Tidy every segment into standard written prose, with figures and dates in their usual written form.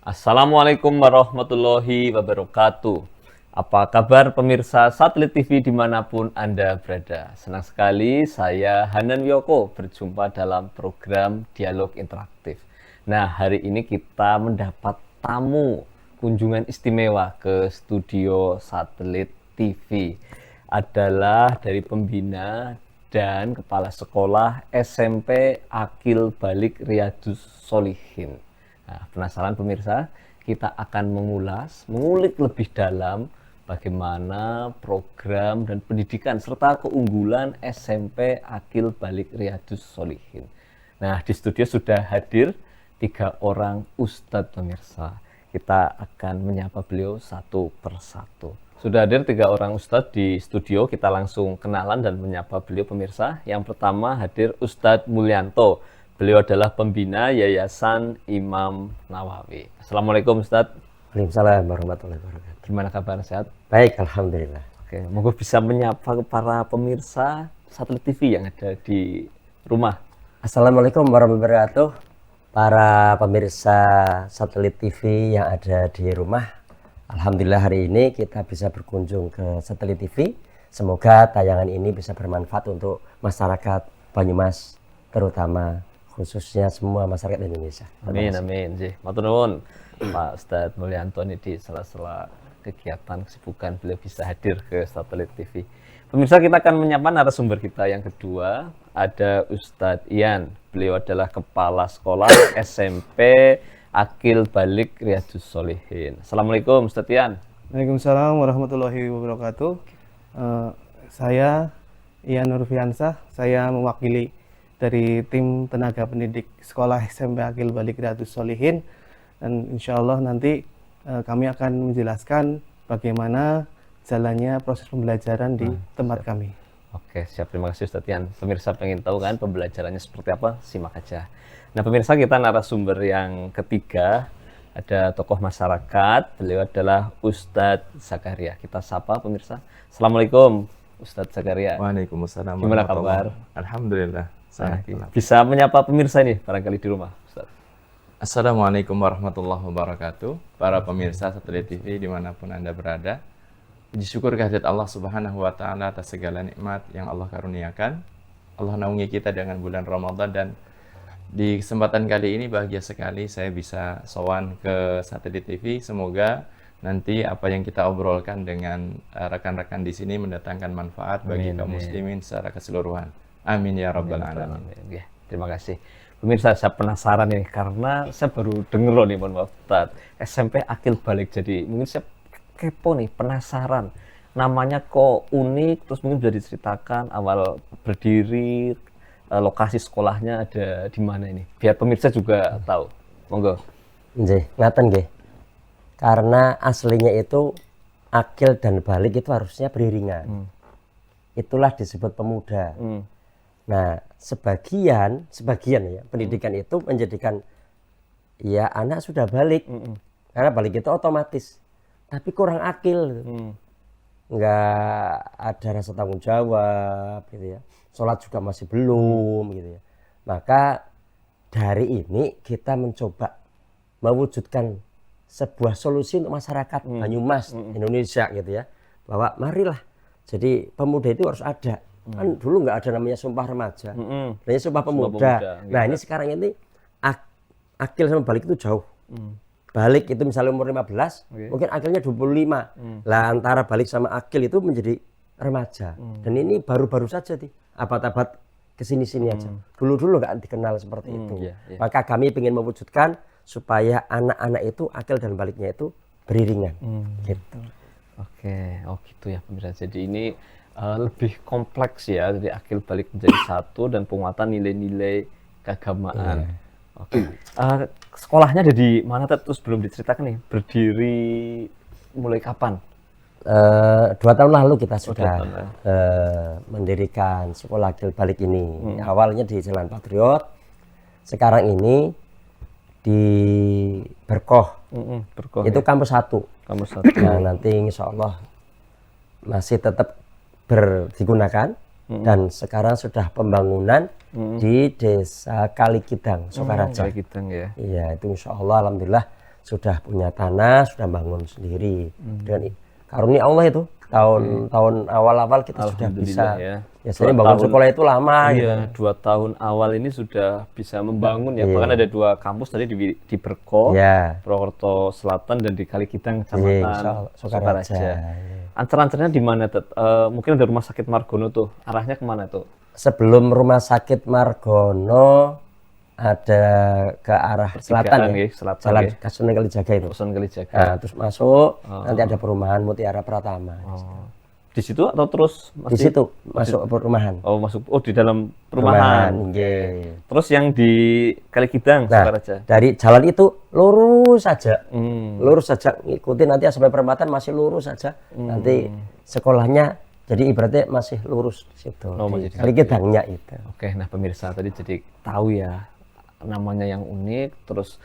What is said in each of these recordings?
Assalamualaikum warahmatullahi wabarakatuh. Apa kabar pemirsa Satelit TV dimanapun Anda berada? Senang sekali saya Hanan Wiyoko berjumpa dalam program Dialog Interaktif. Nah, hari ini kita mendapat tamu kunjungan istimewa ke studio Satelit TV. Adalah dari pembina dan kepala sekolah SMP Akil Balik Riyadus Sholihin. Nah, penasaran pemirsa? Kita akan mengulik lebih dalam bagaimana program dan pendidikan serta keunggulan SMP Akil Balik Riyadus Sholihin. Nah, di studio sudah hadir 3 orang ustadz pemirsa. Kita akan menyapa beliau satu persatu. Sudah hadir 3 orang ustadz di studio, kita langsung kenalan dan menyapa beliau pemirsa. Yang pertama hadir Ustadz Mulyanto. Beliau adalah pembina Yayasan Imam Nawawi. Assalamualaikum Ustadz. Waalaikumsalam warahmatullahi wabarakatuh. Gimana kabar, sehat? Baik, alhamdulillah. Oke, moga bisa menyapa para pemirsa Satelit TV yang ada di rumah. Assalamualaikum warahmatullahi wabarakatuh. Para pemirsa Satelit TV yang ada di rumah. Alhamdulillah hari ini kita bisa berkunjung ke Satelit TV. Semoga tayangan ini bisa bermanfaat untuk masyarakat Banyumas, terutama khususnya semua masyarakat Indonesia. Amin, amin. Matur nuwun Pak Ustadz Mulyanto ini di sela-sela kegiatan kesibukan beliau bisa hadir ke Satelit TV. Pemirsa, kita akan menyapa narasumber kita yang kedua. Ada Ustadz Ian. Beliau adalah kepala sekolah SMP Akil Balik Riyadus Sholihin. Assalamualaikum Ustadz Ian. Waalaikumsalam warahmatullahi wabarakatuh. Saya Ian Nurfiansah. Saya mewakili dari tim tenaga pendidik sekolah SMP Akil Balik Riyadus Sholihin, dan insya Allah nanti kami akan menjelaskan bagaimana jalannya proses pembelajaran di tempat kami. Oke, siap. Terima kasih Ustadz Ian. Pemirsa pengen tahu kan pembelajarannya seperti apa? Simak aja. Nah pemirsa, kita narasumber yang ketiga, ada tokoh masyarakat. Beliau adalah Ustadz Zakaria. Kita sapa pemirsa. Assalamualaikum Ustadz Zakaria. Waalaikumsalam. Gimana kabar? Alhamdulillah. Bisa menyapa pemirsa nih barangkali di rumah, Ustaz. Assalamualaikum warahmatullahi wabarakatuh. Para pemirsa Satelit TV dimanapun Anda berada, puji syukur kehadirat Allah Subhanahu wa Ta'ala atas segala nikmat yang Allah karuniakan. Allah naungi kita dengan bulan Ramadan, dan di kesempatan kali ini bahagia sekali saya bisa sowan ke Satelit TV. Semoga nanti apa yang kita obrolkan dengan rekan-rekan di sini mendatangkan manfaat bagi kaum muslimin secara keseluruhan. Amin ya rabbal alamin. Ya, terima kasih. Pemirsa, saya penasaran nih karena saya baru denger loh nih, mohon maaf Ustaz, SMP Akil Balik. Jadi mungkin saya kepo nih, penasaran. Namanya kok unik, terus mungkin bisa diceritakan awal berdiri, lokasi sekolahnya ada di mana ini? Biar pemirsa juga tahu. Monggo. Nggih, ngaten nggih. Karena aslinya itu Akil dan Balik itu harusnya beriringan. Itulah disebut pemuda. Nah, sebagian ya pendidikan itu menjadikan ya anak sudah balik, karena balik itu otomatis, tapi kurang akil, nggak ada rasa tanggung jawab, gitu ya. Sholat juga masih belum, gitu ya. Maka dari ini kita mencoba mewujudkan sebuah solusi untuk masyarakat Banyumas, Indonesia, gitu ya, bahwa marilah jadi pemuda itu harus ada. Kan dulu nggak ada namanya sumpah remaja, namanya sumpah pemuda. Nah ini sekarang ini akil sama balik itu jauh. Balik itu misalnya umur 15, mungkin akilnya 25. Lah antara balik sama akil itu menjadi remaja. Dan ini baru-baru saja nih, abad-abad kesini-sini aja. Dulu-dulu nggak dikenal seperti itu. Maka kami ingin mewujudkan supaya anak-anak itu akil dan baliknya itu beriringan. Gitu. Oke, oh gitu ya pemirsa. Jadi ini lebih kompleks ya, dari akil balik menjadi satu dan penguatan nilai-nilai keagamaan. Oke. Sekolahnya ada di mana terus belum diceritakan nih? Berdiri mulai kapan? 2 tahun lalu kita sudah mendirikan sekolah Akil Balik ini. Awalnya di Jalan Patriot, sekarang ini di Berkoh. Berkoh itu ya? kampus 1. Kampus 1. Nah, nanti insya Allah masih tetap digunakan, dan sekarang sudah pembangunan di Desa Kalikidang, Sukaraja. Kalikidang ya. Iya, itu insya Allah alhamdulillah sudah punya tanah, sudah bangun sendiri. Dengan karunia Allah itu tahun awal-awal kita sudah bisa. Ya. Biasanya bangun sekolah itu lama. Iya, 2 tahun awal ini sudah bisa membangun ya. Bahkan ada 2 kampus tadi di Berko, Purwokerto Selatan, dan di Kalikidang, Kecamatan Sokaraja. Ancer-ancernya di mana? Mungkin ada rumah sakit Margono tuh. Arahnya kemana tuh? Sebelum rumah sakit Margono ada ke arah selatan ya, Jalan Kasunan Kalijaga itu. Nah, terus masuk, nanti ada perumahan Mutiara Pratama. Di situ atau terus di situ masuk perumahan? Di dalam perumahan. Terus yang di Kalikidang, Sokaraja. Dari jalan itu lurus saja, lurus saja, ikuti nanti sampai perempatan masih lurus saja. Nanti sekolahnya jadi ibaratnya masih lurus di situ. Kalikidangnya itu. Oke, nah pemirsa tadi jadi tahu ya namanya yang unik, terus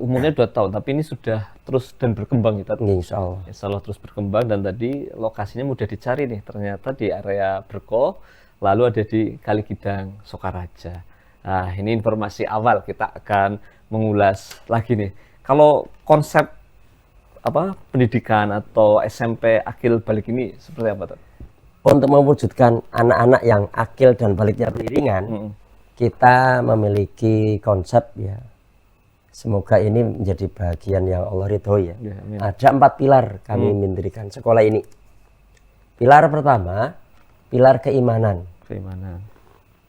umurnya 2 tahun, tapi ini sudah terus dan berkembang kita. Insya Allah terus berkembang, dan tadi lokasinya mudah dicari nih, ternyata di area Berko, lalu ada di Kalikidang, Sokaraja. Nah, ini informasi awal, kita akan mengulas lagi nih. Kalau konsep pendidikan atau SMP akil balik ini seperti apa tuh? Untuk mewujudkan anak-anak yang akil dan baliknya beriringan, kita memiliki konsep ya. Semoga ini menjadi bagian yang Allah ridhoi ya. Ada 4 pilar kami mendirikan sekolah ini. Pilar pertama, pilar keimanan.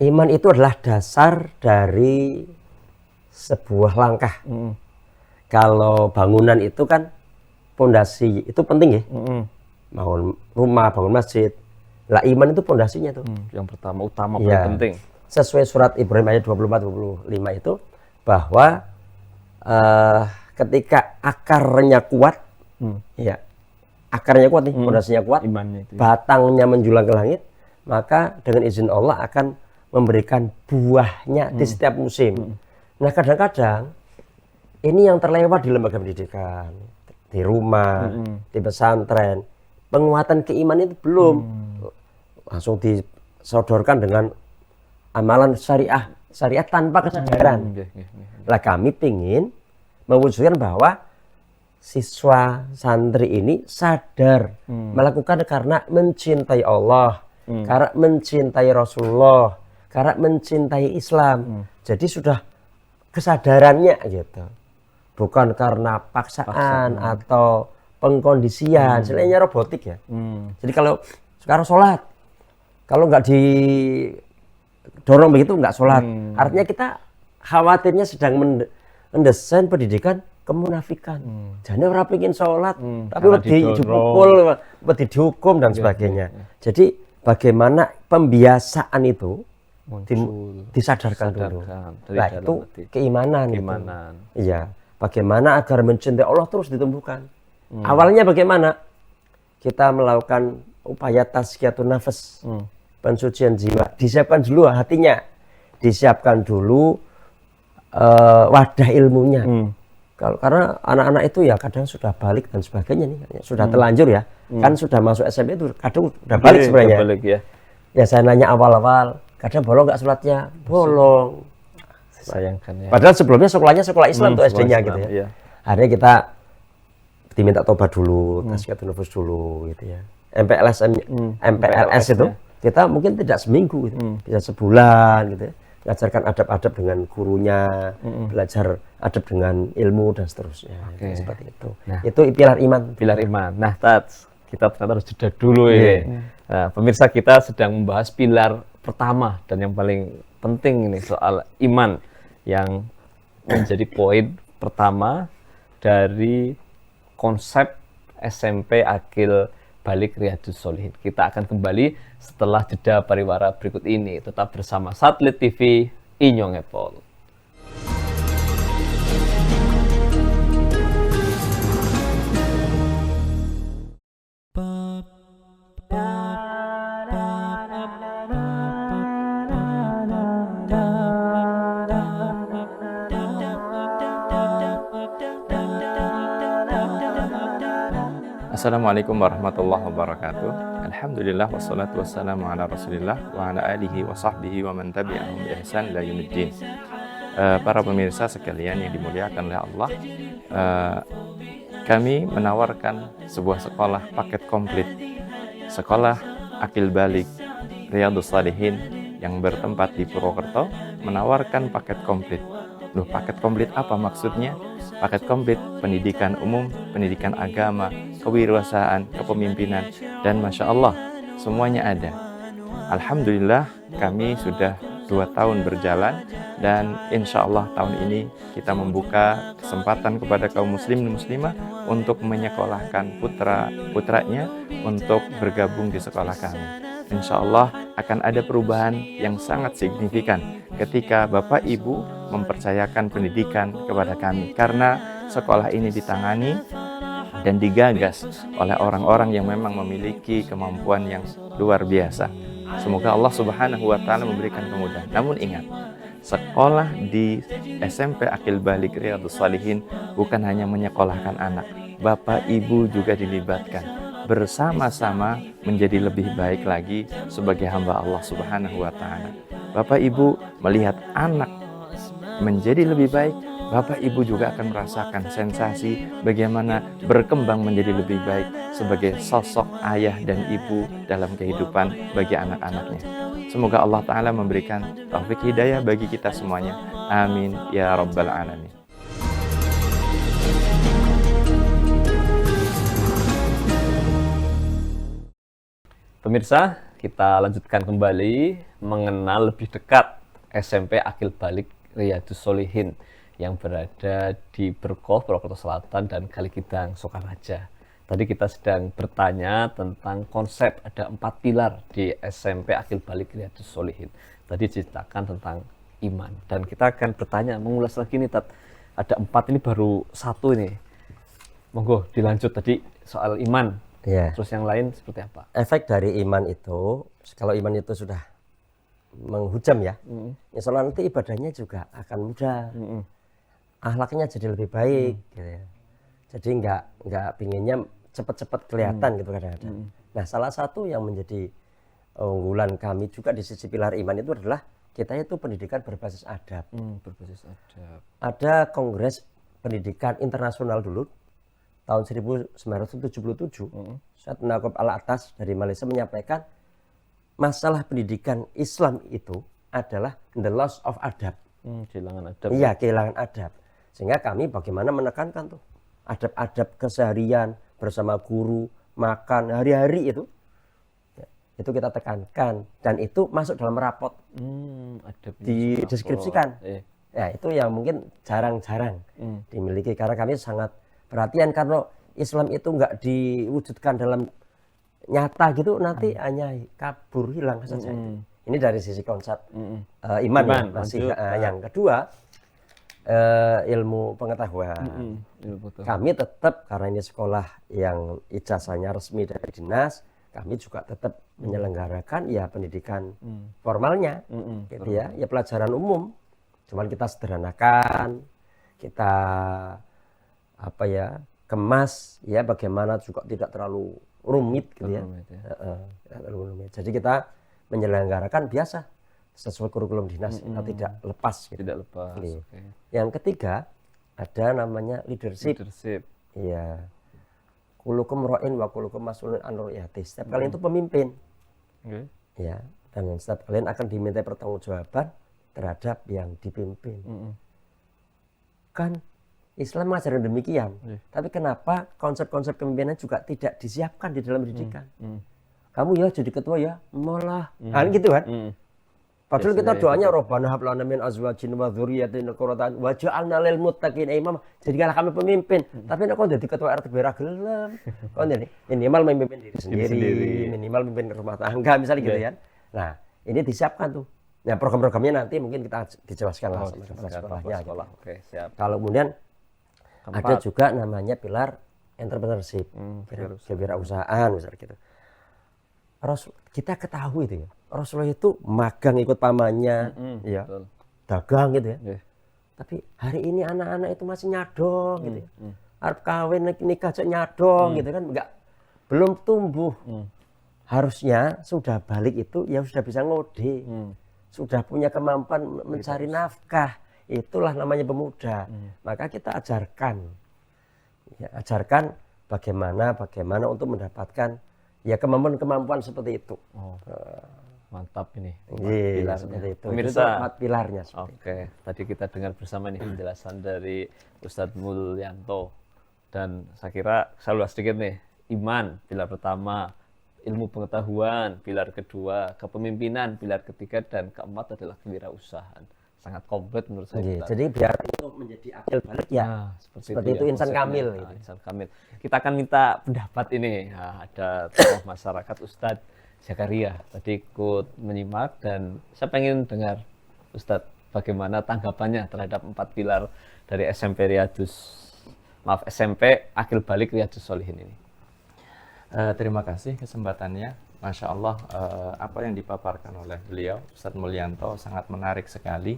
Iman itu adalah dasar dari sebuah langkah. Kalau bangunan itu kan pondasi itu penting ya. Bangun rumah, bangun masjid. Lah iman itu pondasinya tuh. Yang pertama, utama, paling penting. Sesuai surat Ibrahim ayat 24-25 itu bahwa ketika akarnya kuat, ya akarnya kuat nih, pondasinya kuat, imannya itu, batangnya menjulang ke langit, maka dengan izin Allah akan memberikan buahnya di setiap musim. Nah kadang-kadang ini yang terlewat di lembaga pendidikan, di rumah, di pesantren, penguatan keimanan itu belum langsung disodorkan dengan amalan syariat tanpa kesadaran. Lah kami pingin mewujudkan bahwa siswa santri ini sadar melakukan karena mencintai Allah, karena mencintai Rasulullah, karena mencintai Islam. Jadi sudah kesadarannya gitu. Bukan karena paksaan atau pengkondisian, selainnya robotik ya. Jadi kalau sekarang sholat, kalau nggak didorong begitu nggak sholat. Artinya kita khawatirnya sedang mendesain pendidikan kemunafikan. Jadi orang pengen sholat, tapi dipukul, dihukum dan sebagainya. Jadi bagaimana pembiasaan itu disadarkan dulu. Nah itu keimanan. Iya. Bagaimana agar mencintai Allah terus ditumbuhkan. Awalnya bagaimana? Kita melakukan upaya tazkiyatun nafas, pensucian jiwa. Disiapkan dulu hatinya, disiapkan dulu wadah ilmunya. Karena anak-anak itu ya kadang sudah balik dan sebagainya nih, sudah terlanjur ya, kan sudah masuk SMP itu kadang udah balik sebenarnya. Ya saya nanya awal-awal, kadang bolong nggak sholatnya? Bolong. Sayangkan ya. Padahal sebelumnya sekolahnya sekolah Islam tuh SD-nya gitu ya. Iya. Akhirnya kita diminta tobat dulu, tazkiyatun nafas dulu gitu ya. MPLS itu kita mungkin tidak seminggu gitu, bisa sebulan gitu ya. Belajarkan adab-adab dengan gurunya, belajar adab dengan ilmu dan seterusnya. Seperti itu. Nah, itu pilar iman. Pilar iman. Nah, Tats, kita ternyata harus jeda dulu ini. Nah, pemirsa, kita sedang membahas pilar pertama dan yang paling penting ini soal iman yang menjadi poin pertama dari konsep SMP Akil Balik Riyadhus Shalihin. Kita akan kembali setelah jeda pariwara berikut ini. Tetap bersama Satelit TV Inyong Epol. Assalamualaikum warahmatullahi wabarakatuh. Alhamdulillah wassalatu wassalamu ala Rasulillah wa ala alihi wa sahbihi wa man tabi'ahum bi ihsan ila yaumiddin. para pemirsa sekalian yang dimuliakan oleh Allah, kami menawarkan sebuah sekolah paket komplit, sekolah Akil Balik Riyadhus Shalihin yang bertempat di Purwokerto, menawarkan paket komplit. Loh, paket komplit apa maksudnya? Paket komplit pendidikan umum, pendidikan agama, kewirausahaan, kepemimpinan, dan Masya Allah, semuanya ada. Alhamdulillah, kami sudah 2 tahun berjalan, dan insya Allah tahun ini kita membuka kesempatan kepada kaum muslim dan muslimah untuk menyekolahkan putra-putranya untuk bergabung di sekolah kami. Insya Allah akan ada perubahan yang sangat signifikan ketika Bapak Ibu mempercayakan pendidikan kepada kami, karena sekolah ini ditangani dan digagas oleh orang-orang yang memang memiliki kemampuan yang luar biasa. Semoga Allah Subhanahu wa Ta'ala memberikan kemudahan. Namun ingat, sekolah di SMP Akil Balik Riyadhus Shalihin bukan hanya menyekolahkan anak, Bapak Ibu juga dilibatkan bersama-sama menjadi lebih baik lagi sebagai hamba Allah Subhanahu wa Ta'ala. Bapak Ibu melihat anak menjadi lebih baik, Bapak Ibu juga akan merasakan sensasi bagaimana berkembang menjadi lebih baik sebagai sosok ayah dan ibu dalam kehidupan bagi anak-anaknya. Semoga Allah Ta'ala memberikan taufik hidayah bagi kita semuanya. Amin ya Rabbal Alamin. Pemirsa, kita lanjutkan kembali mengenal lebih dekat SMP Akil Balik Riyadhus Shalihin yang berada di Berkoh, Purwokerto Selatan, dan Kalikidang, Sokaraja. Tadi kita sedang bertanya tentang konsep ada 4 pilar di SMP Akil Balik Riyadhus Shalihin. Tadi diceritakan tentang iman, dan kita akan bertanya, mengulas lagi nih Tat. Ada 4, ini baru 1 ini. Monggo dilanjut tadi soal iman. Ya. Terus yang lain seperti apa? Efek dari iman itu, kalau iman itu sudah menghujam ya, insya Allah nanti ibadahnya juga akan mudah, akhlaknya jadi lebih baik, gitu ya. Jadi nggak pinginnya cepat-cepat kelihatan gitu kadang-kadang. Nah, salah satu yang menjadi unggulan kami juga di sisi pilar iman itu adalah kita itu pendidikan berbasis adab. Berbasis adab. Ada Kongres Pendidikan Internasional dulu tahun 1977, Syed Naqib Al-Atas dari Malaysia menyampaikan masalah pendidikan Islam itu adalah the loss of adab. Kehilangan adab. Iya, kehilangan adab. Sehingga kami bagaimana menekankan tuh adab-adab keseharian bersama guru, makan hari-hari itu kita tekankan, dan itu masuk dalam rapot, dideskripsikan. Ya, itu yang mungkin jarang-jarang dimiliki, karena kami sangat perhatian, karena Islam itu nggak diwujudkan dalam nyata gitu, nanti hanya kabur, hilang saja. Ini dari sisi konsep iman ya, masih. Yang kedua, ilmu pengetahuan. Kami tetap, karena ini sekolah yang ijazahnya resmi dari dinas, kami juga tetap menyelenggarakan ya pendidikan formalnya, gitu ya, pelajaran umum. Cuman kita sederhanakan, kita kemas ya, bagaimana juga tidak terlalu rumit gitu ya. Jadi kita menyelenggarakan biasa sesuai kurikulum dinas, kita tidak lepas gitu. Tidak lepas. Okay. Yang ketiga ada namanya leadership. Iya. Kulukum ra'in wa kulukum mas'ulun an ra'iyati. Setiap kalian itu pemimpin. Ya, dan setiap kalian akan diminta pertanggungjawaban terhadap yang dipimpin. Kan Islam mengajarkan demikian, tapi kenapa konsep-konsep kepemimpinan juga tidak disiapkan di dalam pendidikan? Kamu ya jadi ketua ya, malah gitu kan? Padahal kita doanya Rabbana hab lana min azwajina wa dzurriyyatina qurrata a'yun waj'alna lil muttaqina imama. Jadikanlah kami pemimpin. Tapi nek kon dadi ketua RT ora gelem. Kon ini minimal memimpin diri sendiri, minimal memimpin rumah tangga misalnya gitu kan. Nah, ini disiapkan tuh. Nah, program-programnya nanti mungkin kita dijelaskan lah sama kepala sekolahnya. Oke, siap. Kalau kemudian ada juga namanya pilar entrepreneurship, kewirausahaan misalnya gitu. Kita ketahui itu ya, Rasulullah itu magang ikut pamannya, ya, dagang gitu ya. Tapi hari ini anak-anak itu masih nyadong gitu ya. Arep kawin nikah aja nyadong gitu kan, belum tumbuh. Harusnya sudah balik itu ya sudah bisa ngode, sudah punya kemampuan mencari nafkah. itulah namanya pemuda. Maka kita ajarkan, ya, ajarkan bagaimana untuk mendapatkan ya kemampuan seperti itu. Mantap ini. Iya, seperti itu. Pemirsa, 4 pilarnya. Oke, tadi kita dengar bersama nih penjelasan dari Ustadz Mulyanto, dan saya kira saya ulas sedikit nih. Iman, pilar pertama; ilmu pengetahuan, pilar kedua; kepemimpinan, pilar ketiga; dan keempat adalah kewirausahaan. Sangat komplit menurut saya. Iya, jadi biar itu menjadi akil balik ya. Nah, seperti itu ya insan konsepnya. kamil. Nah, Gitu. insan kamil. Kita akan minta pendapat ini. Nah, ada tokoh masyarakat Ustadz Zakaria tadi ikut menyimak, dan saya pengen dengar Ustadz bagaimana tanggapannya terhadap 4 pilar dari SMP Akil Balik Riyadhus Shalihin ini. Terima kasih kesempatannya. Masya Allah, apa yang dipaparkan oleh beliau, Ustadz Mulyanto, sangat menarik sekali.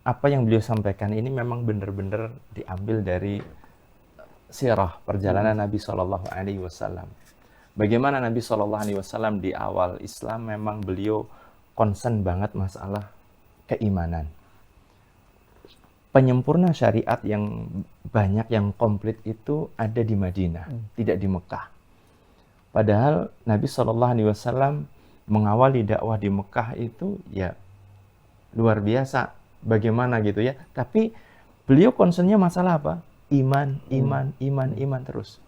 Apa yang beliau sampaikan ini memang benar-benar diambil dari sirah perjalanan Nabi Shallallahu Alaihi Wasallam. Bagaimana Nabi Shallallahu Alaihi Wasallam di awal Islam memang beliau concern banget masalah keimanan. Penyempurna syariat yang banyak, yang komplit itu ada di Madinah, tidak di Mekah. Padahal Nabi Shallallahu Alaihi Wasallam mengawali dakwah di Mekah itu ya luar biasa, bagaimana gitu ya. Tapi beliau concernnya masalah apa? Iman terus.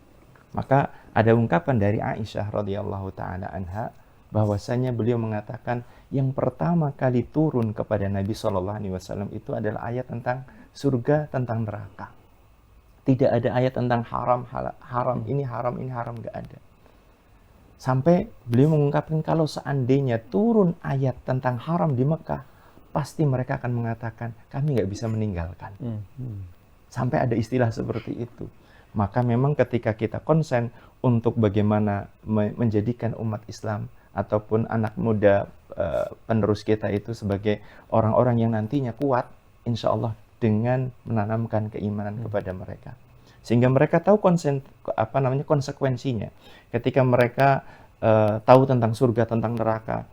Maka ada ungkapan dari Aisyah radhiyallahu taala anha bahwasanya beliau mengatakan yang pertama kali turun kepada Nabi Shallallahu Alaihi Wasallam itu adalah ayat tentang surga, tentang neraka. Tidak ada ayat tentang haram, ini haram, nggak ada. Sampai beliau mengungkapkan kalau seandainya turun ayat tentang haram di Mekah, pasti mereka akan mengatakan kami nggak bisa meninggalkan. Sampai ada istilah seperti itu. Maka memang ketika kita konsen untuk bagaimana menjadikan umat Islam ataupun anak muda penerus kita itu sebagai orang-orang yang nantinya kuat, insya Allah dengan menanamkan keimanan kepada mereka, sehingga mereka tahu konsekuensinya. Ketika mereka tahu tentang surga, tentang neraka,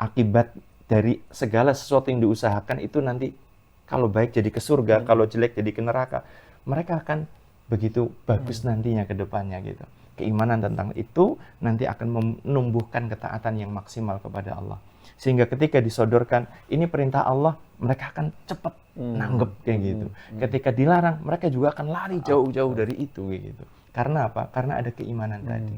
akibat dari segala sesuatu yang diusahakan itu nanti kalau baik jadi ke surga, kalau jelek jadi ke neraka, mereka akan begitu bagus nantinya ke depannya gitu. Keimanan tentang itu nanti akan menumbuhkan ketaatan yang maksimal kepada Allah. Sehingga ketika disodorkan ini perintah Allah, mereka akan cepat nanggep kayak gitu. Ketika dilarang, mereka juga akan lari jauh-jauh dari itu kayak gitu. Karena apa? Karena ada keimanan tadi.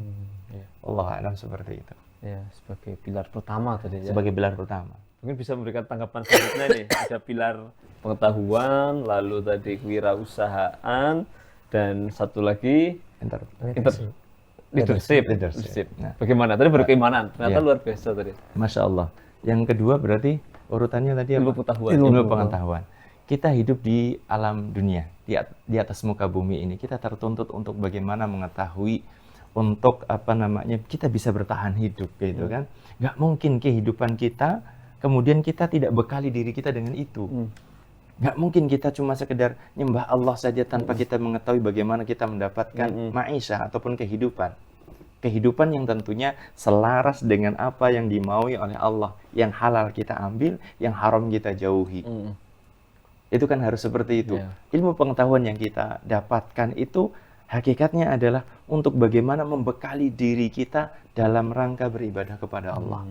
Allah a'lam seperti itu. Ya, sebagai pilar pertama tadi ya. Sebagai pilar pertama. Mungkin bisa memberikan tanggapan selanjutnya nih. Ada pilar pengetahuan, lalu tadi kewirausahaan, dan satu lagi leadership. Nah, bagaimana? Tadi berkeimanan, ternyata ya. luar biasa tadi. Masya Allah. Yang kedua berarti urutannya tadi Ilmu apa? pengetahuan. Ilmu pengetahuan. Kita hidup di alam dunia, di atas muka bumi ini. Kita tertuntut untuk bagaimana mengetahui, untuk kita bisa bertahan hidup gitu kan. Nggak mungkin kehidupan kita kemudian kita tidak bekali diri kita dengan itu. Nggak mungkin kita cuma sekedar nyembah Allah saja tanpa kita mengetahui bagaimana kita mendapatkan ma'isyah ataupun kehidupan. Kehidupan yang tentunya selaras dengan apa yang dimaui oleh Allah. Yang halal kita ambil, yang haram kita jauhi. Itu kan harus seperti itu. Ilmu pengetahuan yang kita dapatkan itu hakikatnya adalah untuk bagaimana membekali diri kita dalam rangka beribadah kepada Allah.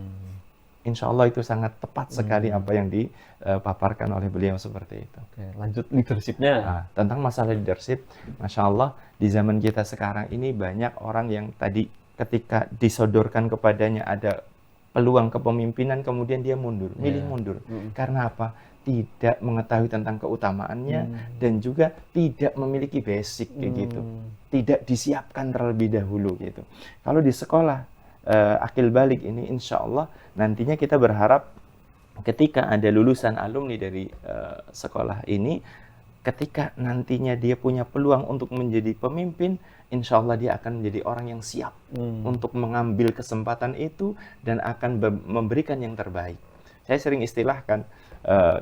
Insya Allah itu sangat tepat sekali apa yang dipaparkan oleh beliau seperti itu. Oke, lanjut leadershipnya. Nah, tentang masalah leadership, Masya Allah di zaman kita sekarang ini banyak orang yang tadi ketika disodorkan kepadanya ada peluang kepemimpinan kemudian dia mundur, milih mundur. Karena apa? Tidak mengetahui tentang keutamaannya dan juga tidak memiliki basic kayak gitu. Tidak disiapkan terlebih dahulu gitu. Kalau di sekolah Akil Balik ini insya Allah nantinya kita berharap ketika ada lulusan alumni dari sekolah ini, ketika nantinya dia punya peluang untuk menjadi pemimpin, insya Allah dia akan menjadi orang yang siap untuk mengambil kesempatan itu dan akan memberikan yang terbaik. Saya sering istilahkan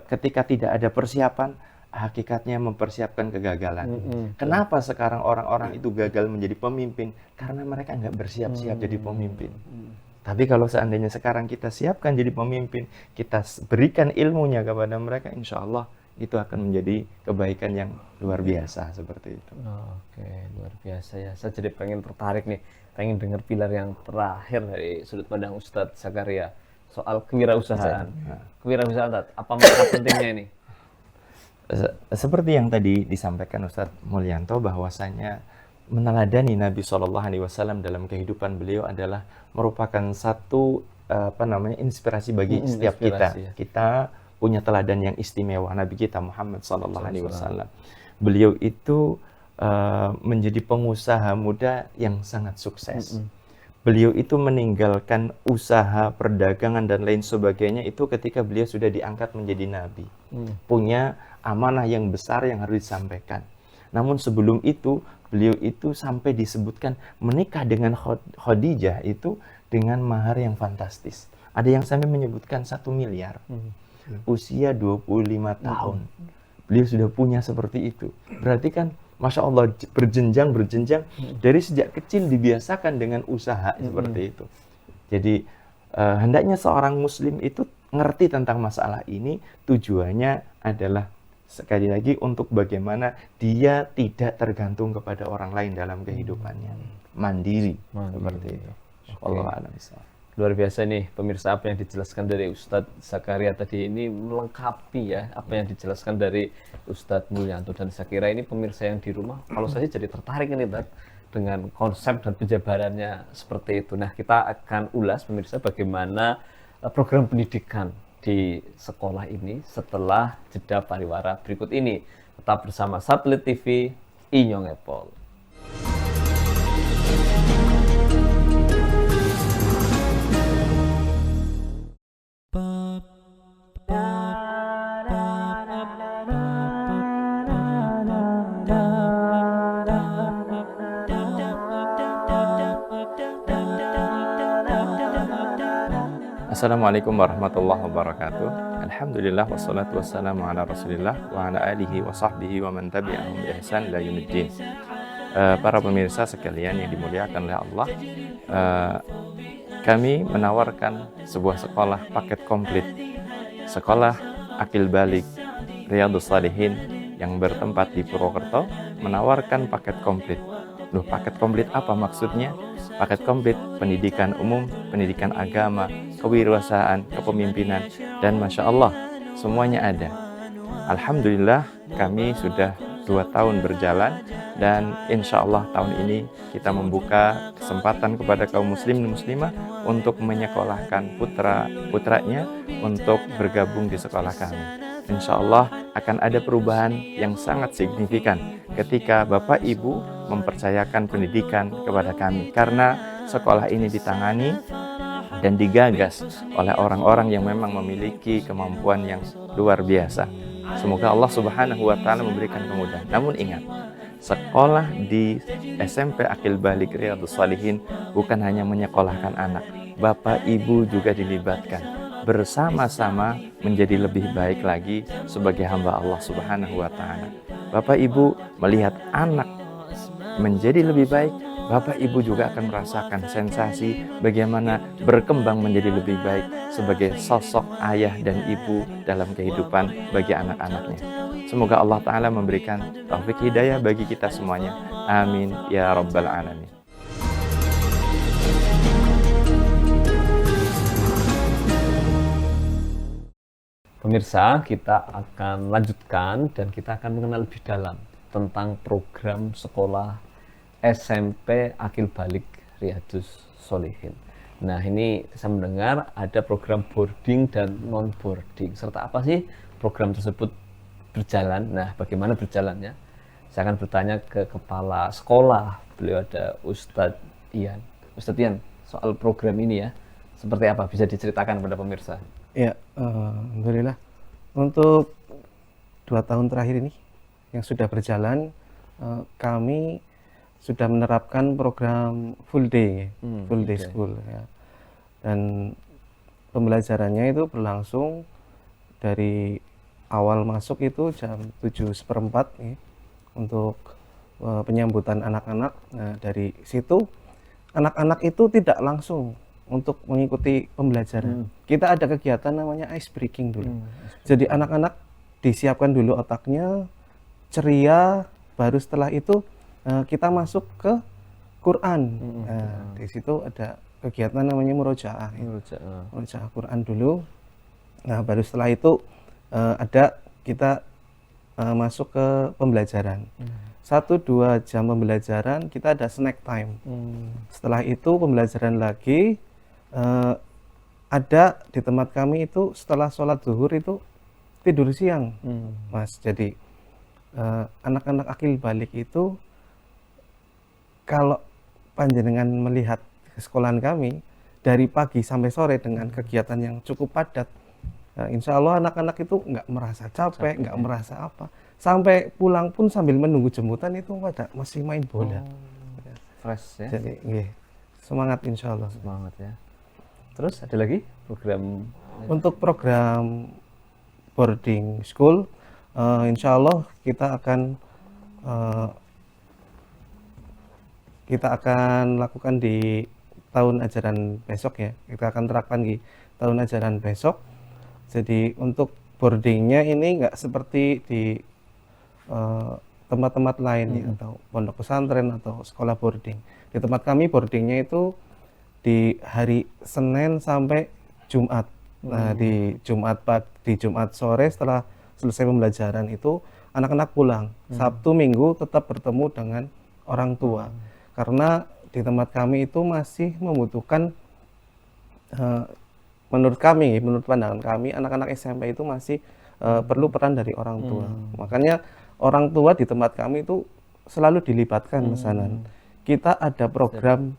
ketika tidak ada persiapan, hakikatnya mempersiapkan kegagalan. Kenapa sekarang orang-orang itu gagal menjadi pemimpin? Karena mereka nggak bersiap-siap jadi pemimpin. Tapi kalau seandainya sekarang kita siapkan jadi pemimpin, kita berikan ilmunya kepada mereka, insya Allah itu akan menjadi kebaikan yang luar biasa seperti itu. Oke, luar biasa ya. Saya jadi pengen tertarik nih, pengen dengar pilar yang terakhir dari sudut pandang Ustadz Zakaria soal kewirausahaan. Kewirausahaan, Ustadz, apa makna pentingnya ini? Seperti yang tadi disampaikan Ustadz Mulyanto, bahwasanya meneladani Nabi SAW dalam kehidupan beliau adalah merupakan satu inspirasi bagi setiap kita. Ya. Kita punya teladan yang istimewa, Nabi kita Muhammad SAW. Beliau itu menjadi pengusaha muda yang sangat sukses. Beliau itu meninggalkan usaha perdagangan dan lain sebagainya itu ketika beliau sudah diangkat menjadi nabi. Punya amanah yang besar yang harus disampaikan. Namun sebelum itu beliau itu sampai disebutkan menikah dengan Khadijah itu dengan mahar yang fantastis. Ada yang sampai menyebutkan 1 miliar. Usia 25 tahun. Beliau sudah punya seperti itu. Berarti kan Masya Allah, berjenjang dari sejak kecil dibiasakan dengan usaha seperti itu. Jadi hendaknya seorang muslim itu ngerti tentang masalah ini, tujuannya adalah sekali lagi untuk bagaimana dia tidak tergantung kepada orang lain dalam kehidupannya. Mandiri. Seperti itu. Allah a'lam bishawab. Luar biasa nih pemirsa, apa yang dijelaskan dari Ustadz Zakaria tadi ini melengkapi ya apa yang dijelaskan dari Ustadz Mulyanto. Dan saya kira ini pemirsa yang di rumah, kalau saya jadi tertarik ini Ustadz dengan konsep dan penjabarannya seperti itu. Nah, kita akan ulas pemirsa bagaimana program pendidikan di sekolah ini setelah jeda pariwara berikut ini. Tetap bersama Satelit TV Inyong Epol. Assalamualaikum warahmatullahi wabarakatuh. Alhamdulillah wassalatu wassalamu ala Rasulillah wa ala alihi wa sahbihi wa man tabi'ahum bi ihsan ila yaumiddin. Para pemirsa sekalian yang dimuliakan oleh Allah, kami menawarkan sebuah sekolah paket komplit. Sekolah Akil Balik Riyadhus Shalihin yang bertempat di Purwokerto menawarkan paket komplit. Loh, paket komplit apa maksudnya? Paket komplit pendidikan umum, pendidikan agama, kewirausahaan, kepemimpinan, dan Masya Allah, semuanya ada. Alhamdulillah, kami sudah 2 tahun berjalan, dan insya Allah tahun ini kita membuka kesempatan kepada kaum muslim dan muslimah untuk menyekolahkan putra-putranya untuk bergabung di sekolah kami. Insya Allah akan ada perubahan yang sangat signifikan ketika Bapak Ibu mempercayakan pendidikan kepada kami, karena sekolah ini ditangani dan digagas oleh orang-orang yang memang memiliki kemampuan yang luar biasa. Semoga Allah Subhanahu wa Ta'ala memberikan kemudahan. Namun ingat, sekolah di SMP Akil Balik Riyadhus Shalihin bukan hanya menyekolahkan anak, Bapak Ibu juga dilibatkan bersama-sama menjadi lebih baik lagi sebagai hamba Allah Subhanahu wa Ta'ala. Bapak Ibu melihat anak menjadi lebih baik, Bapak Ibu juga akan merasakan sensasi bagaimana berkembang menjadi lebih baik sebagai sosok ayah dan ibu dalam kehidupan bagi anak-anaknya. Semoga Allah Ta'ala memberikan taufik hidayah bagi kita semuanya. Amin ya Rabbal Alamin. Pemirsa, kita akan lanjutkan dan kita akan mengenal lebih dalam tentang program sekolah SMP Akil Balik Riyadhus Shalihin. Nah, ini saya mendengar ada program boarding dan non-boarding. Serta apa sih program tersebut berjalan? Nah, bagaimana berjalannya? Saya akan bertanya ke kepala sekolah. Beliau ada Ustadz Ian. Ustadz Ian, soal program ini ya, seperti apa? Bisa diceritakan kepada pemirsa? Ya, alhamdulillah. Untuk 2 tahun terakhir ini yang sudah berjalan, kami sudah menerapkan program full day school ya. Dan pembelajarannya itu berlangsung dari awal masuk itu jam 7:15 ya, untuk penyambutan anak-anak. Nah, dari situ anak-anak itu tidak langsung untuk mengikuti pembelajaran. Kita ada kegiatan namanya ice breaking dulu. Jadi anak-anak disiapkan dulu otaknya, ceria, baru setelah itu kita masuk ke Quran. Nah, di situ ada kegiatan namanya murojaah. Murojaah Quran dulu. Nah, baru setelah itu ada kita masuk ke pembelajaran. 1-2 jam pembelajaran, kita ada snack time. Setelah itu pembelajaran lagi, ada di tempat kami itu setelah sholat zuhur itu tidur siang, Mas. Jadi anak-anak akil balik itu, kalau panjenengan melihat sekolahan kami dari pagi sampai sore dengan kegiatan yang cukup padat, insya Allah anak-anak itu nggak merasa capek, nggak merasa apa. Sampai pulang pun sambil menunggu jemputan itu pada masih main bola. Fresh ya. Jadi semangat insya Allah. Semangat ya. Terus ada lagi program Untuk program boarding school, insya Allah kita akan lakukan di tahun ajaran besok ya. Kita akan terapkan di tahun ajaran besok. Jadi untuk boardingnya ini nggak seperti di tempat-tempat lain ya, atau pondok pesantren atau sekolah boarding. Di tempat kami boardingnya itu di hari Senin sampai Jumat. Nah, di Jumat sore setelah selesai pembelajaran itu anak-anak pulang. Sabtu Minggu tetap bertemu dengan orang tua. Karena di tempat kami itu masih membutuhkan, menurut pandangan kami, anak-anak SMP itu masih perlu peran dari orang tua. Makanya orang tua di tempat kami itu selalu dilibatkan pesanan. Kita ada program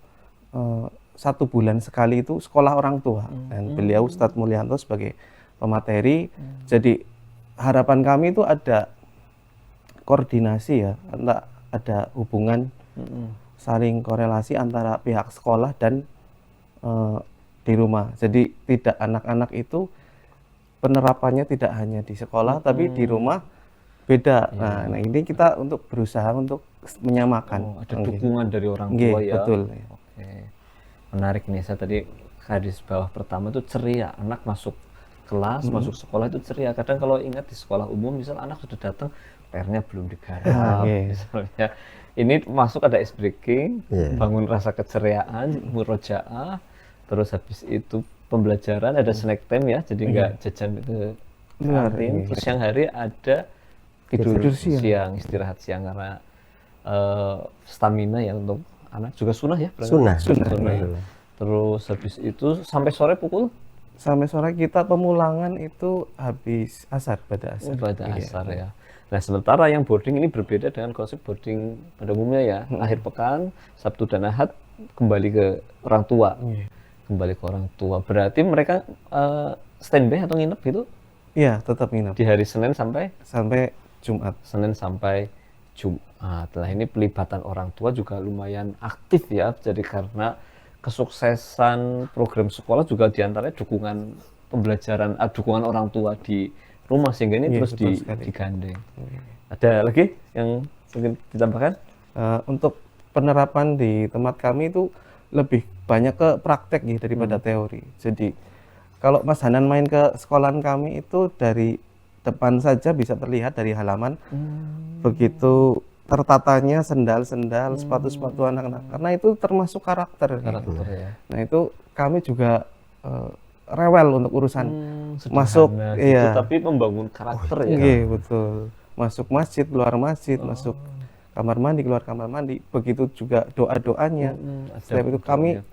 1 bulan sekali itu sekolah orang tua, dan beliau Ustadz Mulyanto sebagai pemateri. Jadi harapan kami itu ada koordinasi ya, ada hubungan saling korelasi antara pihak sekolah dan di rumah. Jadi tidak, anak-anak itu penerapannya tidak hanya di sekolah tapi di rumah beda. Nah, ini kita untuk berusaha untuk menyamakan. ada dukungan dari orang tua ya. Betul. Oke. Menarik nih, saya tadi garis bawah pertama itu ceria. Anak masuk kelas, masuk sekolah itu ceria. Kadang kalau ingat di sekolah umum, misal anak sudah datang, PR-nya belum digarap, misalnya. Ini masuk ada ice breaking, bangun rasa keceriaan, murojaah, terus habis itu pembelajaran, ada snack time ya, jadi nggak jajan ke kantin. Terus siang hari ada tidur siang, istirahat siang karena stamina ya untuk anak juga sunnah ya. Sunnah. Terus habis itu sampai sore Sampai sore kita pemulangan itu habis asar, pada asar. pada asar ya. Nah, sementara yang boarding ini berbeda dengan konsep boarding pada umumnya ya. Akhir pekan, Sabtu dan Ahad kembali ke orang tua. Kembali ke orang tua. Berarti mereka standby atau nginep gitu? Iya, tetap nginep. Di hari Senin sampai Jumat. Senin sampai Jumat. Nah, ini pelibatan orang tua juga lumayan aktif ya. Jadi karena kesuksesan program sekolah juga diantaranya dukungan pembelajaran, dukungan orang tua di rumah, sehingga ini terus digandeng. Ada lagi yang mungkin ditambahkan? Untuk penerapan di tempat kami itu lebih banyak ke praktek ya daripada teori. Jadi kalau Mas Hanan main ke sekolahan kami itu dari depan saja bisa terlihat dari halaman begitu tertatanya sendal-sendal, sepatu-sepatu anak-anak. Karena itu termasuk karakter. Ya. Nah, itu kami juga rewel untuk urusan masuk gitu, tapi membangun karakter ya. Iya, betul. Masuk masjid, keluar masjid, masuk kamar mandi, keluar kamar mandi. Begitu juga doa-doanya. Setiap itu kami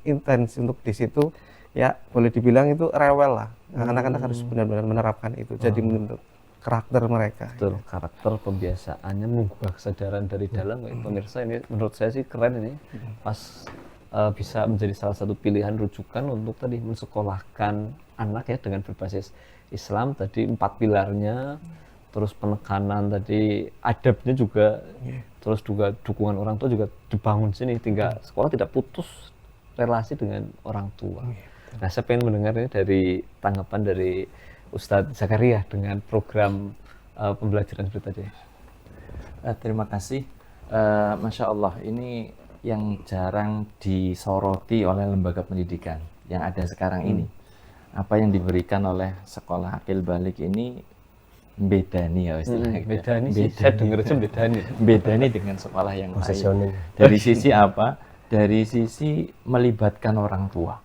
intens untuk di situ ya, boleh dibilang itu rewel lah. Anak-anak harus benar-benar menerapkan itu. Jadi membentuk karakter mereka. Betul, karakter pembiasaannya mengubah kesadaran dari dalam. Pemirsa, ini menurut saya sih keren ini. Pas bisa menjadi salah satu pilihan rujukan untuk tadi mensekolahkan anak ya dengan berbasis Islam, tadi 4 pilarnya, terus penekanan tadi, adabnya juga, terus juga dukungan orang tua juga dibangun sini, tinggal sekolah tidak putus relasi dengan orang tua. Nah, saya pengen mendengar ini dari tanggapan dari Ustadz Zakaria dengan program pembelajaran seperti tadi. Terima kasih. Masya Allah, ini yang jarang disoroti oleh lembaga pendidikan yang ada sekarang ini. Apa yang diberikan oleh sekolah akil balik ini bedani ya istilahnya. Bedani sih, saya dengar aja bedani. Bedani dengan sekolah yang lain. Positioning. Dari sisi apa? Dari sisi melibatkan orang tua.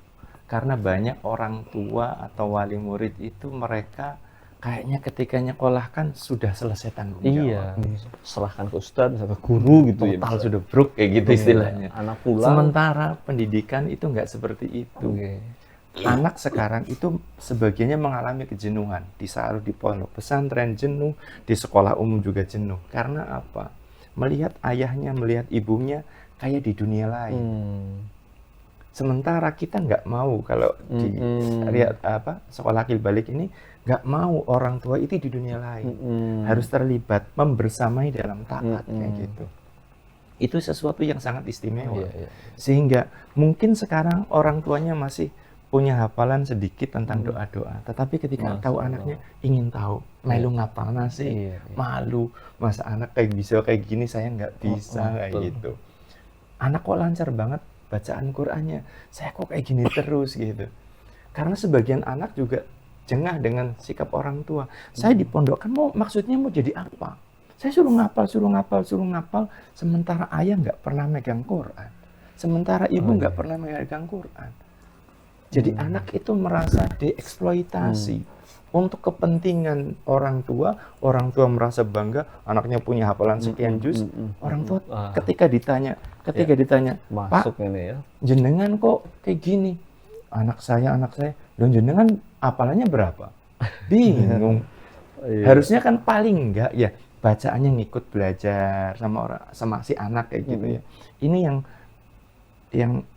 Karena banyak orang tua atau wali murid itu mereka kayaknya ketika nyekolahkan sudah selesai tanggung jawab. Iya, serahkan ke ustadz, ke guru gitu ya. Total sudah bruk kayak gitu istilahnya. Anak pulang. Sementara pendidikan itu nggak seperti itu. Oke. Anak sekarang itu sebagiannya mengalami kejenuhan. Disaruh di pondok pesantren jenuh, di sekolah umum juga jenuh. Karena apa? Melihat ayahnya, melihat ibunya kayak di dunia lain. Sementara kita nggak mau kalau di sekolah akil balik ini nggak mau orang tua itu di dunia lain. Harus terlibat, membersamai dalam taat kayak gitu. Itu sesuatu yang sangat istimewa. Sehingga mungkin sekarang orang tuanya masih punya hafalan sedikit tentang doa-doa, tetapi ketika tahu anaknya ingin tahu, melu ngapal nasi, malu, masa anak kayak bisa kayak gini, saya nggak bisa kayak gitu. Anak kok lancar banget bacaan Qur'annya, saya kok kayak gini terus gitu. Karena sebagian anak juga jengah dengan sikap orang tua. Saya dipondokkan maksudnya mau jadi apa? Saya suruh ngapal, sementara ayah nggak pernah megang Qur'an, sementara ibu nggak pernah megang Qur'an. Jadi anak itu merasa dieksploitasi untuk kepentingan orang tua merasa bangga anaknya punya hafalan sekian juz. Orang tua ketika ditanya, Masuk Pak, ini ya. jenengan kok kayak gini? Anak saya, dan jenengan hafalannya berapa? Bingung. Harusnya kan paling enggak ya bacaannya ngikut belajar sama si anak kayak gitu ya. Ini yang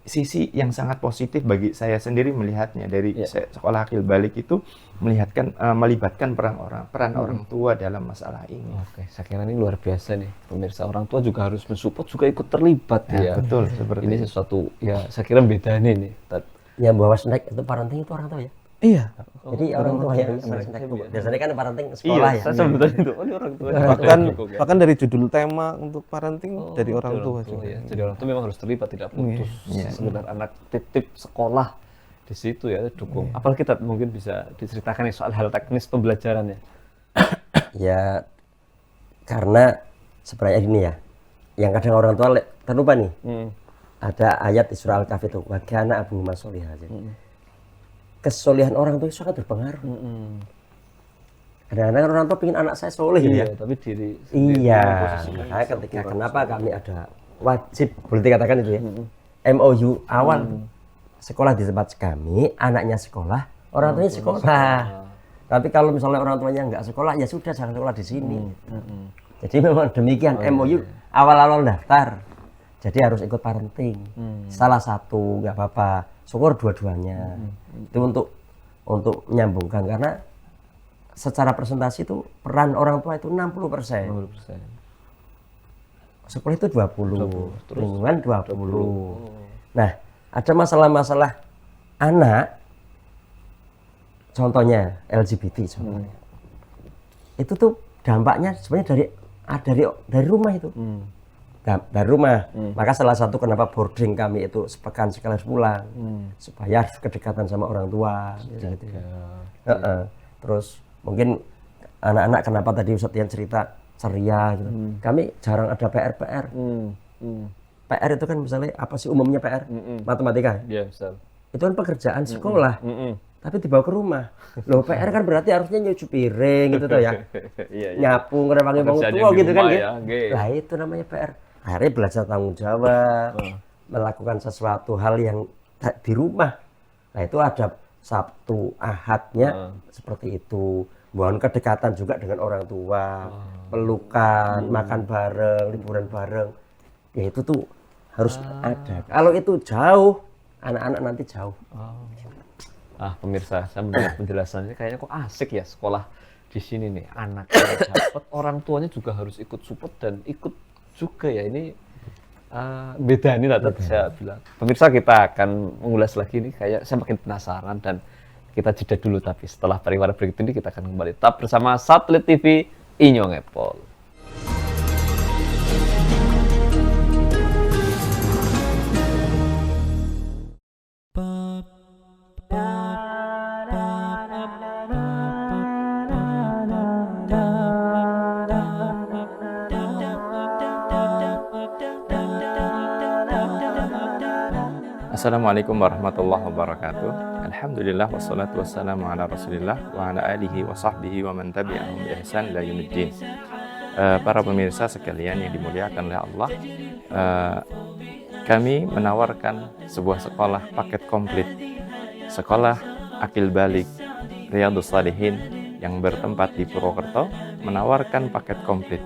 sisi yang sangat positif bagi saya sendiri melihatnya dari sekolah akil balik itu melibatkan peran orang tua dalam masalah ini. Oke, saya kira ini luar biasa nih pemirsa. Orang tua juga harus mensupport, juga ikut terlibat ya. Betul, seperti ini itu. sesuatu ya saya kira beda nih. Yang bawa snack itu parenting itu orang tua ya. Iya. Jadi orang tua yang bawa snack itu biasanya kan parenting sekolah ya. Saya sebetulnya itu. Oh, ini orang tua. Bahkan dari judul tema untuk parenting dari orang tua juga. Ya. Jadi orang tua memang harus terlibat, tidak putus. Sekedar anak titip sekolah di situ ya, dukung. Apalagi kita mungkin bisa diceritakan nih soal hal teknis pembelajarannya. Ya karena sebenarnya gini ya, yang kadang orang tua terlupa nih. Ada ayat di surah Al-Kahfi itu, wa kana abuhuma sholihan. Kesolehan orang tua itu sangat berpengaruh. Kadang-kadang orang tua pengen anak saya soleh ya. Tapi diri Iya. Makanya ketika kenapa kami ada wajib, boleh dikatakan itu ya, MOU awal sekolah di tempat kami, anaknya sekolah, orang tuanya sekolah. Tapi kalau misalnya orang tuanya nggak sekolah, ya sudah jangan sekolah di sini. Jadi memang demikian MOU awal-awal daftar. Jadi harus ikut parenting. Salah satu nggak apa-apa, syukur dua-duanya. Itu untuk menyambungkan karena secara presentasi itu peran orang tua itu 60%. Sekolah itu 20, lingkungan 20. Nah, ada masalah-masalah anak, contohnya LGBT contohnya. Itu tuh dampaknya sebenarnya dari rumah itu. Dari rumah. Maka salah satu kenapa boarding kami itu sepekan sekali pulang supaya kedekatan sama orang tua. Gitu. Terus mungkin anak-anak kenapa tadi Ustadz Tian cerita ceria gitu. Kami jarang ada PR. PR itu kan misalnya apa sih umumnya PR? Matematika. Iya, misal. Itu kan pekerjaan sekolah. Tapi dibawa ke rumah. Loh, PR kan berarti harusnya nyuci piring gitu tuh ya. Nyapu, ngerewangi wong tua gitu kan ya. Lah itu namanya PR. Akhirnya belajar tanggung jawab, melakukan sesuatu hal yang di rumah. Nah itu ada Sabtu, Ahadnya seperti itu. Mohon kedekatan juga dengan orang tua, pelukan, makan bareng, liburan bareng. Ya itu tuh harus ada. Kalau itu jauh, anak-anak nanti jauh. Pemirsa, saya mendengar penjelasannya kayaknya kok asik ya sekolah di sini nih. Anaknya dapat, orang tuanya juga harus ikut support dan ikut juga ya. Ini beda nih tadi saya bilang. Pemirsa, kita akan mengulas lagi nih, kayak saya makin penasaran dan kita jeda dulu, tapi setelah pariwara berikut ini kita akan kembali tetap bersama Satelit TV Inyo Ngepol. Assalamualaikum warahmatullahi wabarakatuh. Alhamdulillah wassalatu wassalamu ala Rasulillah wa ala alihi wa sahbihi wa man tabi'ahum bi ihsan ila yaumiddin. Para pemirsa sekalian yang dimuliakan oleh Allah, kami menawarkan sebuah sekolah paket komplit. Sekolah Aqil Balik Riyadhus Shalihin yang bertempat di Purwokerto menawarkan paket komplit.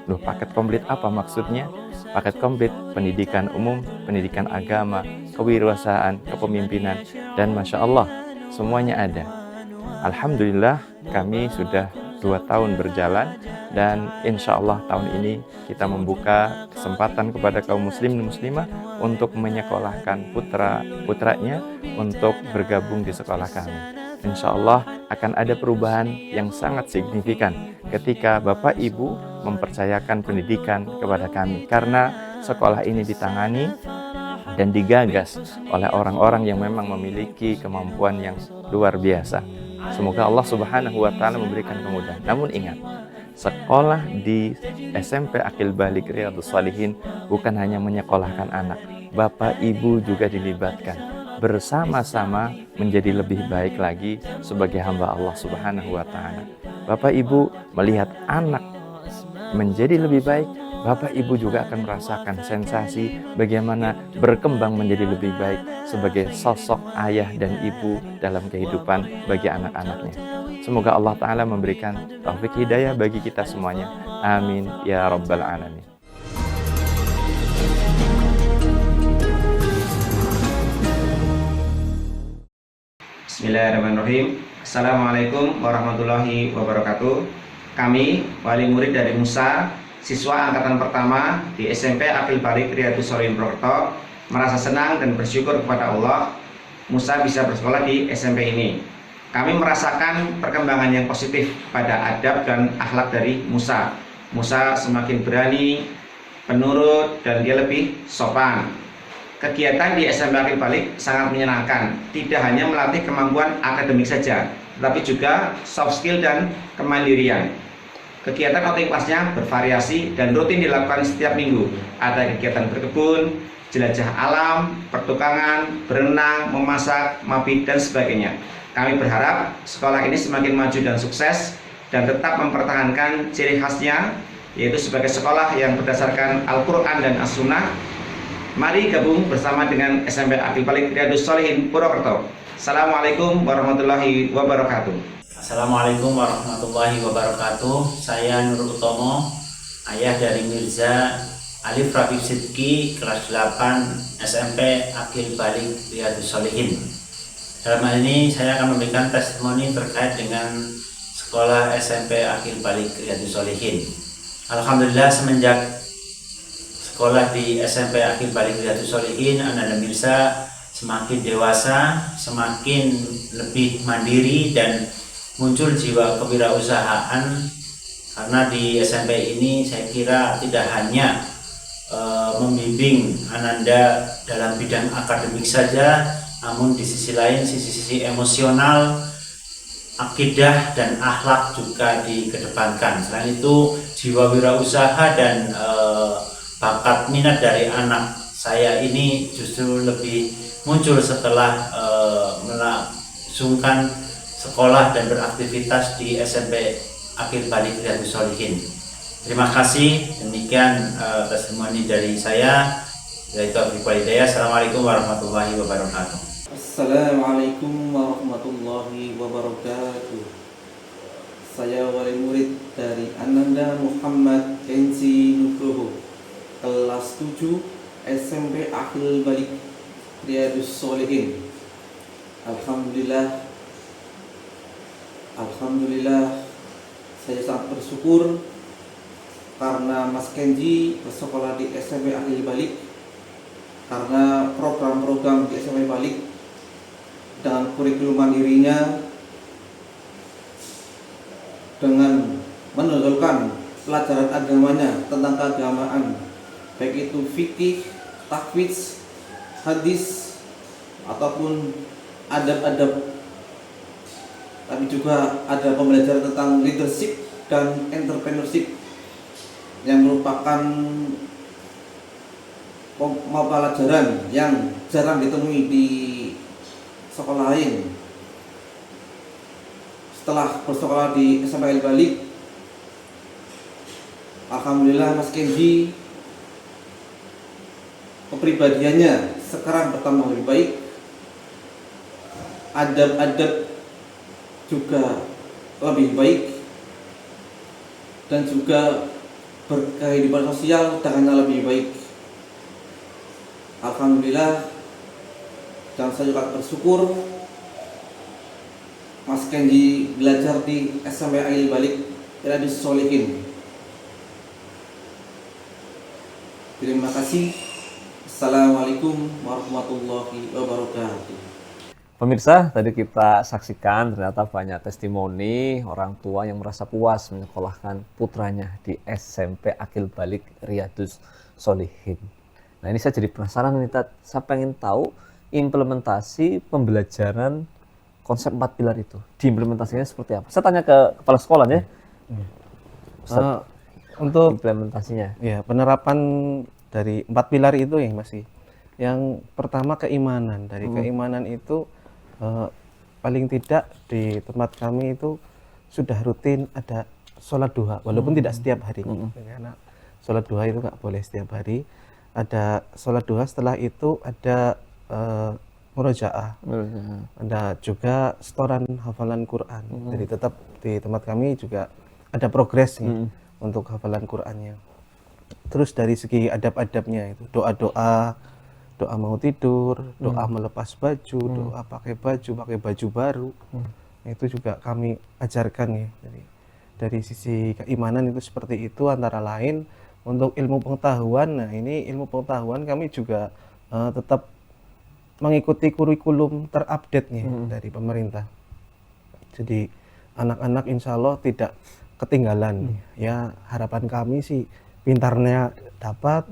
Loh, paket komplit apa maksudnya? Paket komplit pendidikan umum, pendidikan agama, kewirausahaan, kepemimpinan, dan Masya Allah, semuanya ada. Alhamdulillah, kami sudah 2 tahun berjalan, dan insya Allah tahun ini kita membuka kesempatan kepada kaum muslim dan muslimah untuk menyekolahkan putra-putranya untuk bergabung di sekolah kami. Insya Allah akan ada perubahan yang sangat signifikan ketika Bapak Ibu mempercayakan pendidikan kepada kami, karena sekolah ini ditangani dan digagas oleh orang-orang yang memang memiliki kemampuan yang luar biasa. Semoga Allah Subhanahu wa Ta'ala memberikan kemudahan. Namun ingat, sekolah di SMP Aqil Balik Riyadhus Shalihin bukan hanya menyekolahkan anak, Bapak Ibu juga dilibatkan bersama-sama menjadi lebih baik lagi sebagai hamba Allah Subhanahu wa Ta'ala. Bapak Ibu melihat anak menjadi lebih baik, Bapak Ibu juga akan merasakan sensasi bagaimana berkembang menjadi lebih baik sebagai sosok ayah dan ibu dalam kehidupan bagi anak-anaknya. Semoga Allah Ta'ala memberikan taufik hidayah bagi kita semuanya. Amin ya Rabbal Alamin. Bismillahirrahmanirrahim. Assalamualaikum warahmatullahi wabarakatuh. Kami, wali murid dari Musa, siswa angkatan pertama di SMP Aqil Balik Riyadhus Shalihin Purwokerto, merasa senang dan bersyukur kepada Allah Musa bisa bersekolah di SMP ini. Kami merasakan perkembangan yang positif pada adab dan akhlak dari Musa. Musa semakin berani, penurut, dan dia lebih sopan. Kegiatan di SMP Aqil Balik sangat menyenangkan, tidak hanya melatih kemampuan akademik saja, tetapi juga soft skill dan kemandirian. Kegiatan outing kelasnya bervariasi dan rutin dilakukan setiap minggu. Ada kegiatan berkebun, jelajah alam, pertukangan, berenang, memasak, mabit, dan sebagainya. Kami berharap sekolah ini semakin maju dan sukses dan tetap mempertahankan ciri khasnya, yaitu sebagai sekolah yang berdasarkan Al-Quran dan As-Sunnah. Mari gabung bersama dengan SMP Aqil Balik Riyadhus Shalihin Purwokerto. Assalamualaikum warahmatullahi wabarakatuh. Assalamualaikum warahmatullahi wabarakatuh. Saya Nur Utomo, ayah dari Mirza Alif Rafiq Sidki, kelas 8 SMP Aqil Balik Riyadhus Shalihin. Dalam hal ini saya akan memberikan testimoni terkait dengan sekolah SMP Aqil Balik Riyadhus Shalihin. Alhamdulillah, semenjak sekolah di SMP Aqil Balik Riyadhus Shalihin, anak-anak Mirza semakin dewasa, semakin lebih mandiri dan muncul jiwa kewirausahaan, karena di SMP ini saya kira tidak hanya membimbing Ananda dalam bidang akademik saja, namun di sisi lain sisi-sisi emosional, akidah dan akhlak juga dikedepankan. Selain itu, jiwa wirausaha dan bakat minat dari anak saya ini justru lebih muncul setelah melangsungkan sekolah dan beraktivitas di SMP Aqil Balik Riyadhus Shalihin. Terima kasih. Demikian testimoni dari saya. Yaitu Hidayah. Assalamualaikum warahmatullahi wabarakatuh. Assalamualaikum warahmatullahi wabarakatuh. Saya wali murid dari Ananda Muhammad Enzi Nugroho, kelas 7 SMP Aqil Balik Riyadhus Shalihin. Alhamdulillah, saya sangat bersyukur karena Mas Kenji bersekolah di SMP Aqil Balik, karena program-program di SMP Balik dengan kurikulum mandirinya, dengan menonjolkan pelajaran agamanya tentang keagamaan, baik itu fikih, tahfidz, hadis, ataupun adab-adab. Tapi juga ada pembelajaran tentang leadership dan entrepreneurship yang merupakan pelajaran yang jarang ditemui di sekolah lain. Setelah bersekolah di SMP Akil Balik, alhamdulillah Mas Kenji kepribadiannya sekarang bertambah lebih baik, adab-adab juga lebih baik, dan juga berkehidupan sosial dengan lebih baik. Alhamdulillah, dan saya juga bersyukur Mas Kenji belajar di SMP Akil Balik Riyadhus Shalihin. Terima kasih. Assalamualaikum warahmatullahi wabarakatuh. Pemirsa, tadi kita saksikan ternyata banyak testimoni orang tua yang merasa puas menyekolahkan putranya di SMP Akil Balik Riyadhus Shalihin. Nah, ini saya jadi penasaran nih, Tat. Saya pengen tahu implementasi pembelajaran konsep 4 pilar itu. Diimplementasinya seperti apa? Saya tanya ke kepala sekolah ya. Ustaz, Untuk implementasinya. ya penerapan dari 4 pilar itu ya masih. Yang pertama keimanan. Dari keimanan itu paling tidak di tempat kami itu sudah rutin ada sholat duha, walaupun tidak setiap hari. Karena sholat duha itu nggak boleh setiap hari. Ada sholat duha, setelah itu ada murojaah. Ada juga setoran hafalan Quran. Jadi tetap di tempat kami juga ada progres nih untuk hafalan Qurannya. Terus dari segi adab-adabnya itu doa-doa, doa mau tidur, doa melepas baju, doa pakai baju baru. Itu juga kami ajarkan ya. Jadi dari sisi keimanan itu seperti itu, antara lain. Untuk ilmu pengetahuan, nah ini ilmu pengetahuan kami juga tetap mengikuti kurikulum terupdate-nya dari pemerintah. Jadi anak-anak insya Allah tidak ketinggalan. Ya harapan kami sih pintarnya dapat,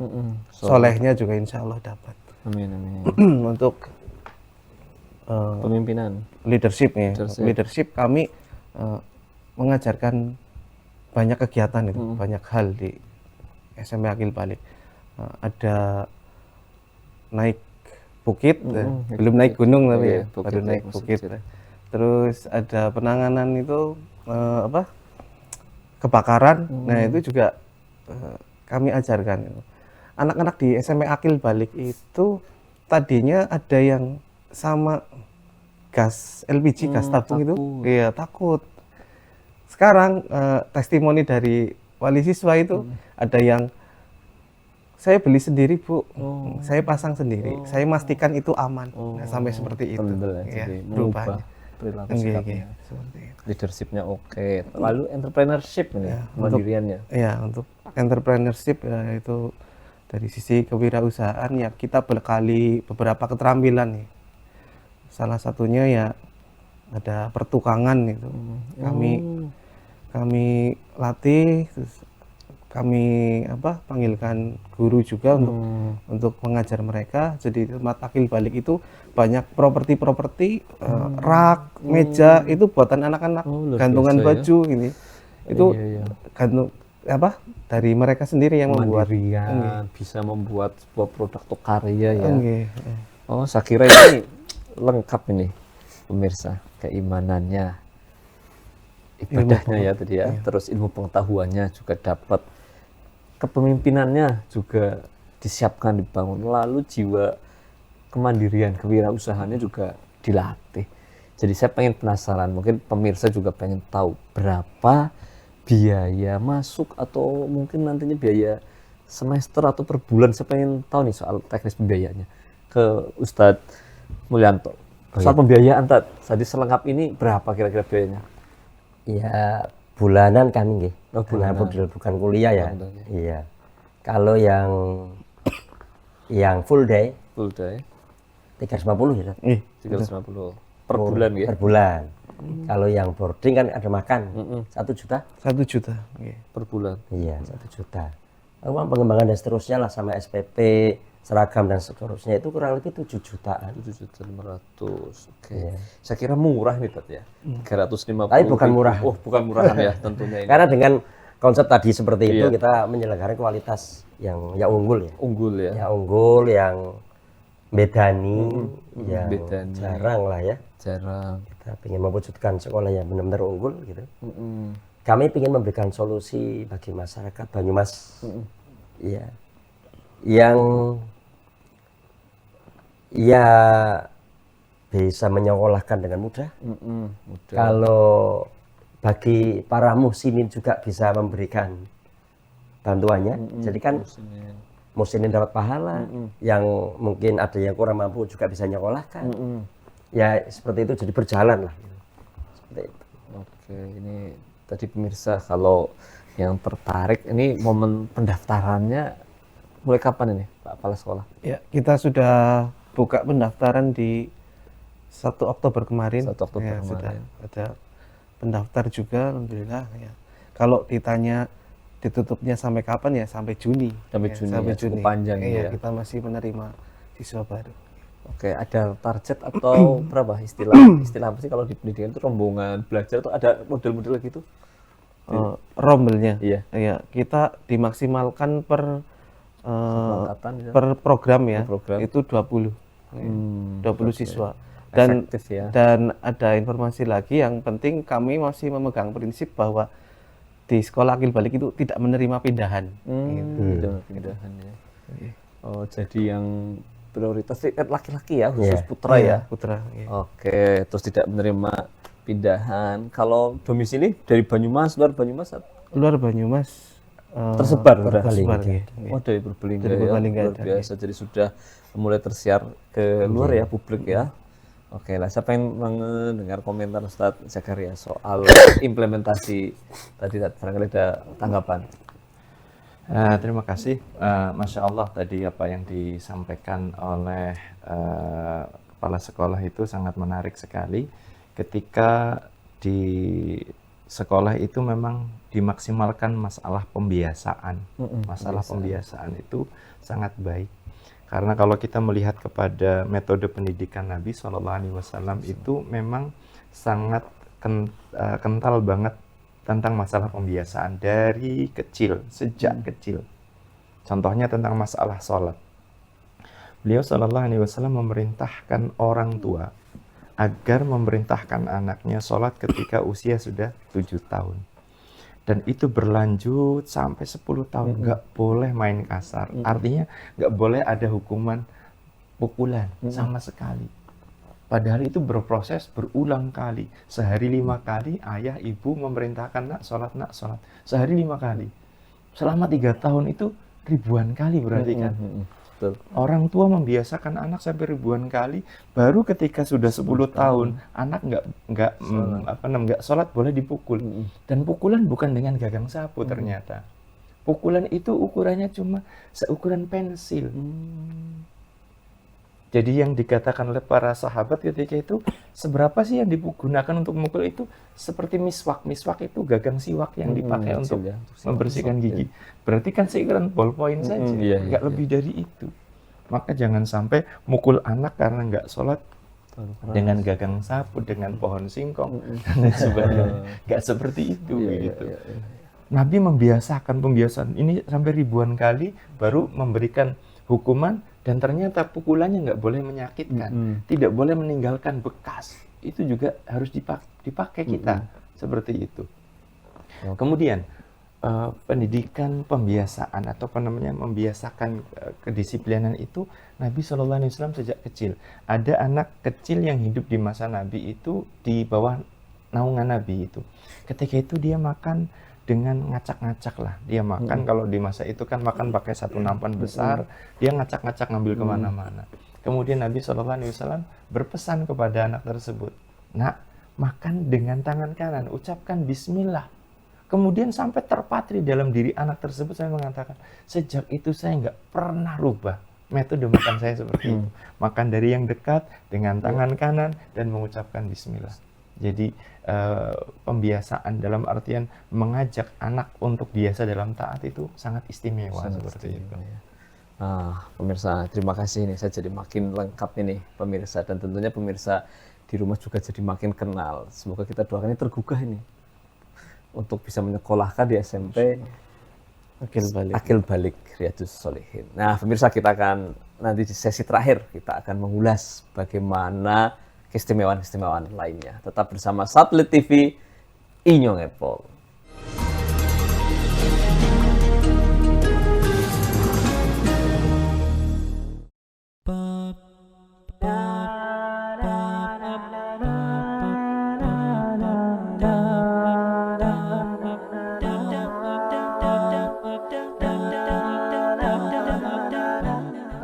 solehnya juga insya Allah dapat. Amin, amin. Untuk Pemimpinan. leadership kami mengajarkan banyak kegiatan itu, banyak hal di SMP Akil Balik. Ada naik bukit, belum naik gunung tapi baru naik bukit. Terus ada penanganan itu kebakaran. Nah itu juga kami ajarkan. Anak-anak di SMP Akil Balik itu tadinya ada yang sama gas LPG, gas tabung itu, iya takut. Sekarang testimoni dari wali siswa itu ada yang saya beli sendiri Bu, saya pasang sendiri, saya pastikan itu aman. Nah, sampai seperti itu. Ya, jadi berubahnya. Perilaku sikapnya. Seperti itu. Leadershipnya oke. Lalu entrepreneurship ini, kemandiriannya. Ya, untuk entrepreneurship ya, itu dari sisi kewirausahaan ya kita berkali beberapa keterampilan nih. Salah satunya ya ada pertukangan itu. Kami latih, terus kami panggilkan guru juga untuk mengajar mereka. Jadi tempat Akil Balik itu banyak properti rak, meja itu buatan anak-anak, gantungan baju ini. Itu gantung dari mereka sendiri yang membuat. Bisa membuat sebuah produk atau karya ya. Oh, saya kira ini lengkap ini pemirsa, keimanannya, ibadahnya ya tadi ya, terus ilmu pengetahuannya juga dapat, kepemimpinannya juga disiapkan, dibangun, lalu jiwa kemandirian, kewirausahaannya juga dilatih. Jadi saya pengen penasaran, mungkin pemirsa juga pengen tahu berapa biaya masuk atau mungkin nantinya biaya semester atau per bulan. Saya pengen tahu nih soal teknis pembiayaannya ke Ustadz Mulyanto. Soal pembiayaan tadi selengkap ini berapa kira-kira biayanya? Ya bulanan kami nggih. Bulanan. Bukan kuliah ya. Iya. Kalau yang full day 350 ya. 350 per bulan ya. Per bulan. Kalau yang boarding kan ada makan 1 juta. 1 juta. Per bulan. Iya 1 juta. Uang pengembangan dan seterusnya lah sama SPP, seragam dan seterusnya itu kurang lebih 7 jutaan. 7.500.000. Oke. Saya kira murah nih Tat ya. 350. Tapi bukan murah. Oh, bukan murahan ya tentunya ini. Karena dengan konsep tadi seperti itu Iya. kita menyelenggarakan kualitas yang unggul ya. Unggul ya. Yang unggul, yang bedani, yang bedani. jarang lah ya. Jarang. Kita ingin mewujudkan sekolah yang benar-benar unggul gitu. Kami ingin memberikan solusi bagi masyarakat Banyumas, ya, yang ya bisa menyekolahkan dengan mudah. Mudah. Kalau bagi para muslimin juga bisa memberikan bantuannya. Jadi kan muslimin dapat pahala, yang mungkin ada yang kurang mampu juga bisa nyekolahkan. Ya seperti itu, jadi berjalan lah. Seperti itu. Oke, ini tadi pemirsa kalau yang tertarik, ini momen pendaftarannya mulai kapan ini Pak Kepala Sekolah? Ya, kita sudah buka pendaftaran di 1 Oktober kemarin. 1 Oktober Ya, sudah kemarin. ada pendaftar juga, alhamdulillah ya. Kalau ditanya ditutupnya sampai kapan ya, sampai Juni. Sampai Ya, Juni sampai ya, cukup panjang Iya, ya. kita masih menerima siswa baru. Oke, ada target atau berapa istilah apa sih kalau di pendidikan itu rombongan belajar tuh ada model-model gitu? Rombelnya. Iya. Iya, kita dimaksimalkan per Angkatan ya. per program ya. Per program. Itu 20. 20 siswa. Dan Efektif ya. dan ada informasi lagi yang penting, kami masih memegang prinsip bahwa di sekolah akil balik itu tidak menerima pindahan. Pindahan ya. Oh, jadi yang prioritas laki-laki ya, khusus putra ya. Putra. Iya. Oke, terus tidak menerima pindahan. Kalau domisili dari Banyumas, luar Banyumas Luar Banyumas tersebar sudah. tersebar. Iya. Oh, dari Purbalingga Dari ya, Purbalingga luar ada, biasa. Jadi sudah mulai tersiar ke luar ya, publik ya. Oke lah, saya pengen mendengar komentar Ustadz Zakaria soal implementasi tadi, barangkali ada tanggapan. Terima kasih, Masya Allah tadi apa yang disampaikan oleh kepala sekolah itu sangat menarik sekali. Ketika di sekolah itu memang dimaksimalkan masalah pembiasaan. Masalah pembiasaan itu sangat baik. Karena kalau kita melihat kepada metode pendidikan Nabi SAW itu memang sangat kental banget tentang masalah pembiasaan dari kecil, sejak kecil. Contohnya tentang masalah sholat. Beliau SAW memerintahkan orang tua agar memerintahkan anaknya sholat ketika usia sudah 7 tahun. Dan itu berlanjut sampai 10 tahun. Nggak boleh main kasar. Artinya nggak boleh ada hukuman pukulan sama sekali. Padahal itu berproses berulang kali. Sehari 5 kali ayah ibu memerintahkan nak sholat. Sehari 5 kali. Selama 3 tahun itu ribuan kali berarti kan. Betul. Orang tua membiasakan anak sampai ribuan kali, baru ketika sudah 10 tahun anak nggak sholat boleh dipukul. Dan pukulan bukan dengan gagang sapu ternyata. Pukulan itu ukurannya cuma seukuran pensil. Jadi yang dikatakan oleh para sahabat ketika itu, seberapa sih yang digunakan untuk memukul itu? Seperti miswak. Miswak itu gagang siwak yang dipakai untuk ya, membersihkan gigi. Berarti kan seukuran ballpoint saja, nggak lebih dari itu. Maka jangan sampai mukul anak karena nggak sholat dengan gagang sapu, dengan pohon singkong, dan sebagainya. Nggak seperti itu. Gitu. Nabi membiasakan pembiasaan ini sampai ribuan kali, baru memberikan hukuman. Dan ternyata pukulannya nggak boleh menyakitkan, tidak boleh meninggalkan bekas. Itu juga harus dipakai kita, seperti itu. Kemudian pendidikan pembiasaan atau membiasakan kedisiplinan itu Nabi SAW sejak kecil. Ada anak kecil yang hidup di masa Nabi itu di bawah naungan Nabi itu. Ketika itu dia makan dengan ngacak-ngacak lah. Dia makan, kalau di masa itu kan makan pakai satu nampan besar, dia ngacak-ngacak ngambil kemana-mana. Kemudian Nabi SAW berpesan kepada anak tersebut, nak, makan dengan tangan kanan, ucapkan bismillah. Kemudian sampai terpatri dalam diri anak tersebut, saya mengatakan, sejak itu saya nggak pernah rubah metode makan saya seperti itu. Makan dari yang dekat dengan tangan kanan dan mengucapkan bismillah. Jadi pembiasaan dalam artian mengajak anak untuk biasa dalam taat itu sangat istimewa seperti itu. Nah, pemirsa, terima kasih nih, saya jadi makin lengkap ini pemirsa, dan tentunya pemirsa di rumah juga jadi makin kenal. Semoga kita doakan ini tergugah ini. untuk bisa menyekolahkan di SMP Akil Balik Riyadhus Shalihin. Nah, pemirsa, kita akan nanti di sesi terakhir kita akan mengulas bagaimana keistimewaan-keistimewaan lainnya. Tetap bersama Satelit TV Inyong Epol.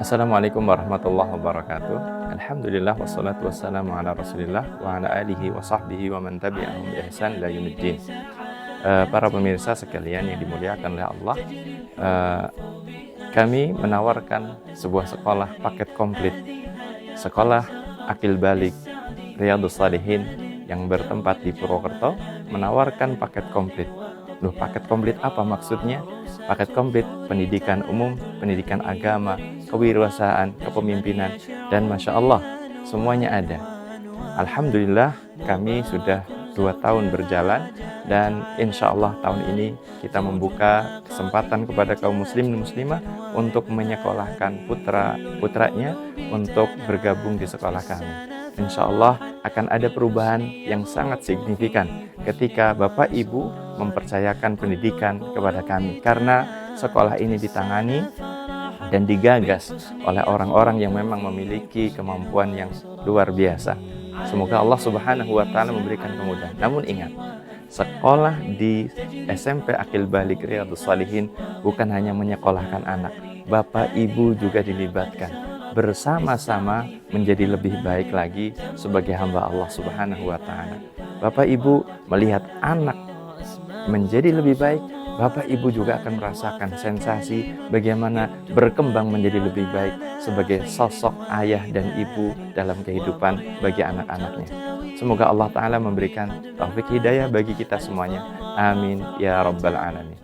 Assalamualaikum warahmatullahi wabarakatuh. Alhamdulillah wassalatu wassalamu ala rasulillah wa ala alihi wa sahbihi wa man tabi'ahum bi ihsan ila yaumiddin. Para pemirsa sekalian yang dimuliakan oleh Allah, kami menawarkan sebuah sekolah paket komplit, sekolah Akil Balik Riyadhus Shalihin yang bertempat di Purwokerto, menawarkan paket komplit. Loh, paket komplit apa maksudnya? Paket komplit pendidikan umum, pendidikan agama, kewirausahaan, kepemimpinan, dan Masya Allah, semuanya ada. Alhamdulillah, kami sudah 2 tahun berjalan, dan insya Allah tahun ini kita membuka kesempatan kepada kaum muslim dan muslimah untuk menyekolahkan putra-putranya untuk bergabung di sekolah kami. Insya Allah akan ada perubahan yang sangat signifikan ketika Bapak Ibu mempercayakan pendidikan kepada kami, karena sekolah ini ditangani dan digagas oleh orang-orang yang memang memiliki kemampuan yang luar biasa. Semoga Allah Subhanahu wa Ta'ala memberikan kemudahan. Namun ingat, sekolah di SMP Akil Balik Riyadhus Shalihin bukan hanya menyekolahkan anak, Bapak Ibu juga dilibatkan bersama-sama menjadi lebih baik lagi sebagai hamba Allah Subhanahu wa Ta'ala. Bapak Ibu melihat anak menjadi lebih baik, Bapak Ibu juga akan merasakan sensasi bagaimana berkembang menjadi lebih baik sebagai sosok ayah dan ibu dalam kehidupan bagi anak-anaknya. Semoga Allah Ta'ala memberikan taufik hidayah bagi kita semuanya. Amin ya Rabbal Alamin.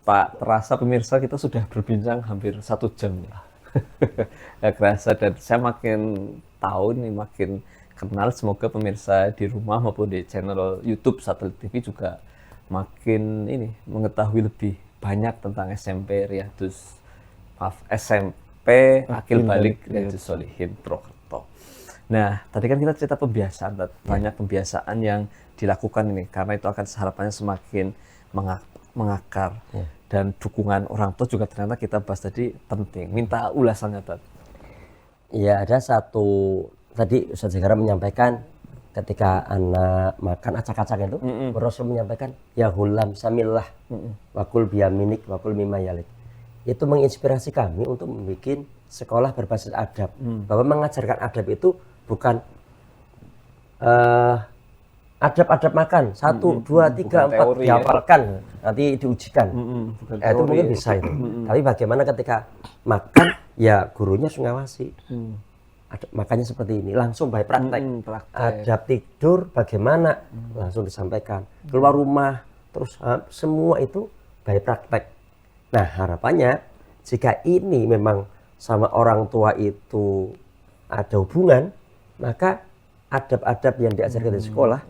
Pak, terasa pemirsa kita sudah berbincang hampir 1 jam ya. Gak kerasa, dan saya makin tahu nih, makin kenal. Semoga pemirsa di rumah maupun di channel YouTube Satelit TV juga makin mengetahui lebih banyak tentang SMP Akil Balik Riyadhus Shalihin Purwokerto. Nah, tadi kan kita cerita pembiasaan, banyak pembiasaan yang dilakukan ini, karena itu akan harapannya semakin mengakar. Dan dukungan orang tua juga ternyata kita bahas tadi penting. Minta ulasannya, Tad. Ya, ada satu tadi Ustaz Zahra menyampaikan ketika anak makan acak-acak itu, Rasul menyampaikan ya hulam samillah wakul biyaminik wakul mimma yalik. Itu menginspirasi kami untuk membuat sekolah berbasis adab. Bahwa mengajarkan adab itu bukan adab-adab makan 1, 2, 3, 4 dihafalkan, nanti diujikan. Itu mungkin bisa itu. Tapi bagaimana ketika makan, ya gurunya harus ngawasi. Makannya seperti ini, langsung by praktek. Adab tidur bagaimana, langsung disampaikan. Keluar rumah, terus semua itu by praktek. Nah, harapannya jika ini memang sama orang tua itu ada hubungan, maka adab-adab yang diajarkan di sekolah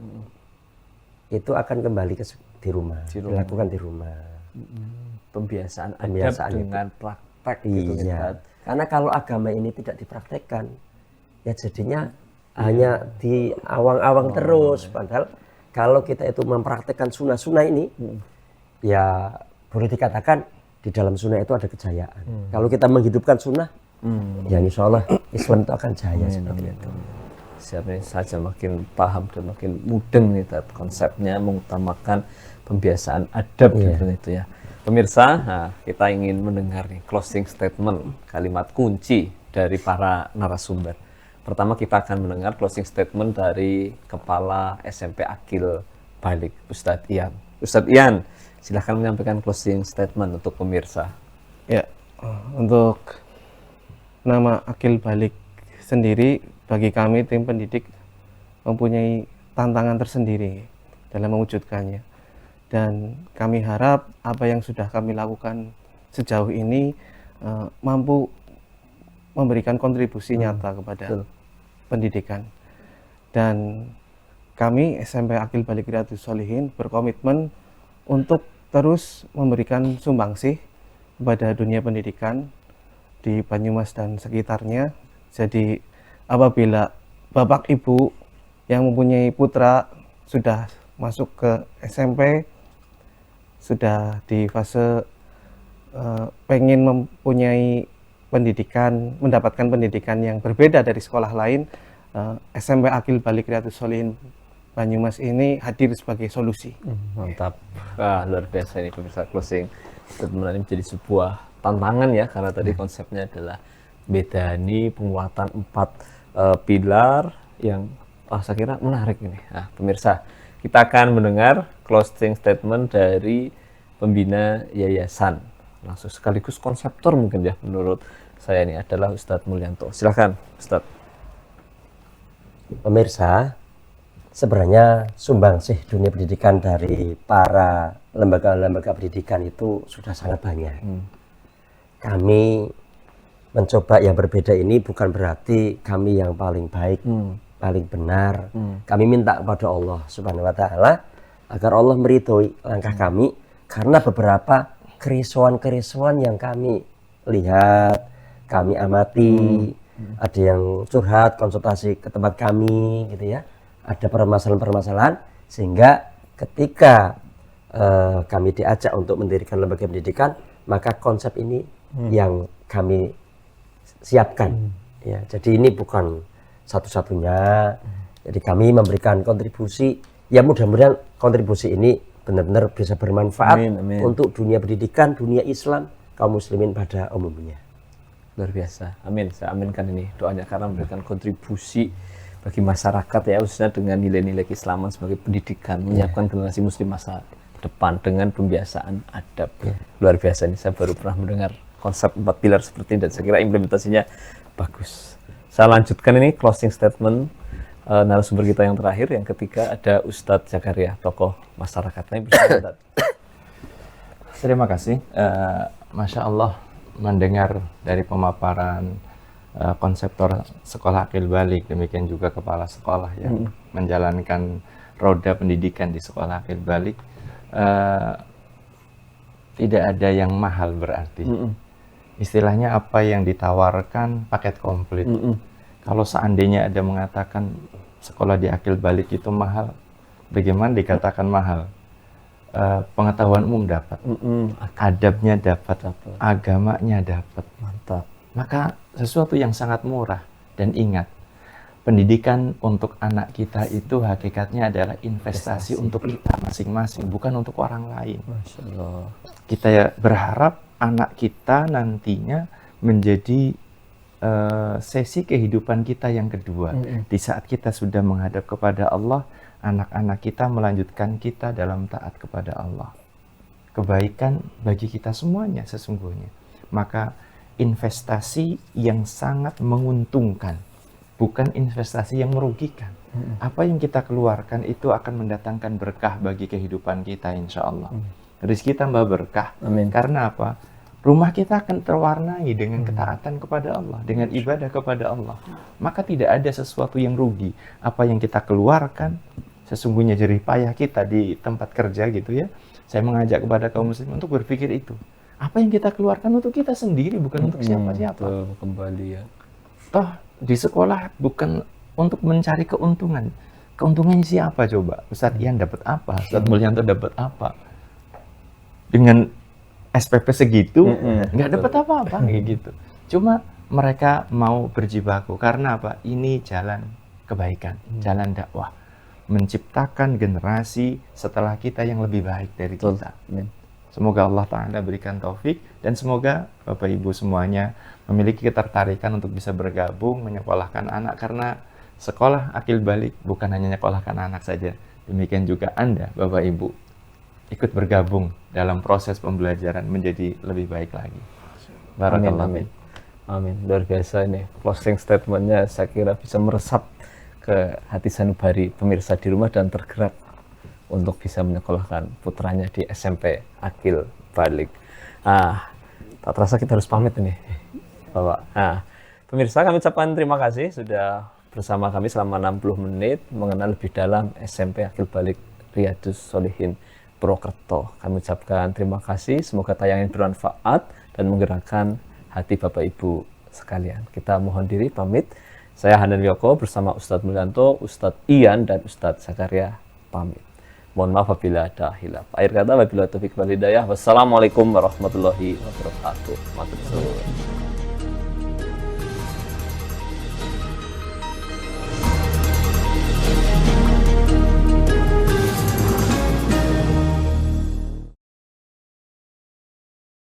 itu akan kembali di rumah, dilakukan di rumah. Pembiasaan adab dengan praktek gitu. Iya. Karena kalau agama ini tidak dipraktekkan, ya jadinya hanya di awang-awang terus. Padahal kalau kita itu mempraktekkan sunnah-sunnah ini, ya boleh dikatakan di dalam sunnah itu ada kejayaan. Kalau kita menghidupkan sunnah, ya insya Allah Islam itu akan jaya seperti itu. Siapa saja makin paham dan makin mudeng nih konsepnya, mengutamakan pembiasaan adab gitu itu ya. Pemirsa, nah, kita ingin mendengar nih closing statement, kalimat kunci dari para narasumber. Pertama kita akan mendengar closing statement dari Kepala SMP Akil Balik, Ustadz Ian. Ustadz Ian, silahkan menyampaikan closing statement untuk pemirsa. Ya, untuk nama Akil Balik sendiri, bagi kami tim pendidik mempunyai tantangan tersendiri dalam mewujudkannya, dan kami harap apa yang sudah kami lakukan sejauh ini mampu memberikan kontribusi nyata kepada pendidikan. Dan kami SMP Aqil Balik Riyadhus Shalihin berkomitmen untuk terus memberikan sumbangsih kepada dunia pendidikan di Banyumas dan sekitarnya. Jadi apabila Bapak Ibu yang mempunyai putra sudah masuk ke SMP, sudah di fase pengen mempunyai pendidikan, mendapatkan pendidikan yang berbeda dari sekolah lain, SMP Aqil Balik Riyadhus Shalihin Banyumas ini hadir sebagai solusi. Mantap. Luar biasa ini pemirsa. Closing statement ini menjadi sebuah tantangan ya, karena tadi konsepnya adalah bedani penguatan 4 pilar yang saya kira menarik ini. Nah, pemirsa, kita akan mendengar closing statement dari pembina yayasan, langsung sekaligus konseptor mungkin ya menurut saya ini adalah Ustadz Mulyanto. Silakan Ustadz. Pemirsa, sebenarnya sumbangsih dunia pendidikan dari para lembaga-lembaga pendidikan itu sudah sangat banyak. Kami mencoba yang berbeda ini bukan berarti kami yang paling baik, paling benar. Kami minta kepada Allah Subhanahu wa Ta'ala agar Allah meridhoi langkah kami, karena beberapa kerisauan-kerisauan yang kami lihat, kami amati, ada yang curhat, konsultasi ke tempat kami gitu ya, ada permasalahan-permasalahan, sehingga ketika kami diajak untuk mendirikan lembaga pendidikan, maka konsep ini yang kami siapkan ya. Jadi ini bukan satu-satunya, jadi kami memberikan kontribusi, ya mudah-mudahan kontribusi ini benar-benar bisa bermanfaat untuk dunia pendidikan, dunia Islam, kaum muslimin pada umumnya. Luar biasa. Amin. Saya aminkan ini doanya, karena memberikan kontribusi bagi masyarakat ya, khususnya dengan nilai-nilai keislaman sebagai pendidikan, menyiapkan generasi muslim masa depan dengan pembiasaan adab. Luar biasa ini, saya baru pernah mendengar konsep 4 pilar seperti ini dan saya kira implementasinya bagus. Saya lanjutkan ini closing statement narasumber kita yang terakhir, yang ketiga ada Ustadz Zakaria, tokoh masyarakatnya bersama. Terima kasih. Masya Allah, mendengar dari pemaparan konseptor sekolah Aqil Balik, demikian juga kepala sekolah yang menjalankan roda pendidikan di sekolah Aqil Balik, tidak ada yang mahal berarti. Istilahnya apa yang ditawarkan paket komplit. Kalau seandainya ada mengatakan sekolah di Aqil Balik itu mahal, bagaimana dikatakan mahal? Pengetahuan umum dapat, adabnya dapat, agamanya dapat. Mantap. Maka sesuatu yang sangat murah. Dan ingat, pendidikan untuk anak kita itu hakikatnya adalah investasi untuk kita masing-masing, bukan untuk orang lain. Masya Allah. Kita berharap anak kita nantinya menjadi sesi kehidupan kita yang kedua. Di saat kita sudah menghadap kepada Allah, anak-anak kita melanjutkan kita dalam taat kepada Allah. Kebaikan bagi kita semuanya sesungguhnya. Maka investasi yang sangat menguntungkan, bukan investasi yang merugikan. Apa yang kita keluarkan itu akan mendatangkan berkah bagi kehidupan kita, insya Allah. Rezeki tambah berkah. Amin. Karena apa? Rumah kita akan terwarnai dengan ketaatan kepada Allah, dengan ibadah kepada Allah. Maka tidak ada sesuatu yang rugi. Apa yang kita keluarkan, sesungguhnya jerih payah kita di tempat kerja gitu ya. Saya mengajak kepada kaum muslim untuk berpikir itu. Apa yang kita keluarkan untuk kita sendiri, bukan untuk siapa-siapa. Kembali ya. Toh di sekolah bukan untuk mencari keuntungan. Keuntungannya siapa coba? Ustadz Ian dapat apa? Ustadz Mulyanto dapat apa? Dengan SPP segitu, nggak dapat apa-apa kayak gitu. Cuma mereka mau berjibaku karena apa? Ini jalan kebaikan, jalan dakwah, menciptakan generasi setelah kita yang lebih baik dari kita. Semoga Allah Ta'ala berikan taufik, dan semoga Bapak Ibu semuanya memiliki ketertarikan untuk bisa bergabung menyekolahkan anak, karena sekolah Aqil Balik bukan hanya menyekolahkan anak saja. Demikian juga Anda, Bapak Ibu, ikut bergabung dalam proses pembelajaran menjadi lebih baik lagi. Barakallahu. Amin. Amin. Luar biasa ini. Closing statementnya saya kira bisa meresap ke hati sanubari pemirsa di rumah dan tergerak untuk bisa menyekolahkan putranya di SMP Aqil Balik. Tak terasa kita harus pamit ini, Bapak. Pemirsa, kami ucapkan terima kasih sudah bersama kami selama 60 menit mengenal lebih dalam SMP Aqil Balik Riyadus Sholihin Purwokerto. Kami ucapkan terima kasih, semoga tayangan bermanfaat dan menggerakkan hati Bapak Ibu sekalian. Kita mohon diri pamit. Saya Hanan Wiyoko bersama Ustadz Mulyanto, Ustadz Ian, dan Ustadz Zakaria pamit. Mohon maaf apabila ada hilaf. Akhir kata, wabillahi taufiq wal hidayah. Wassalamualaikum warahmatullahi wabarakatuh. Matur suwun.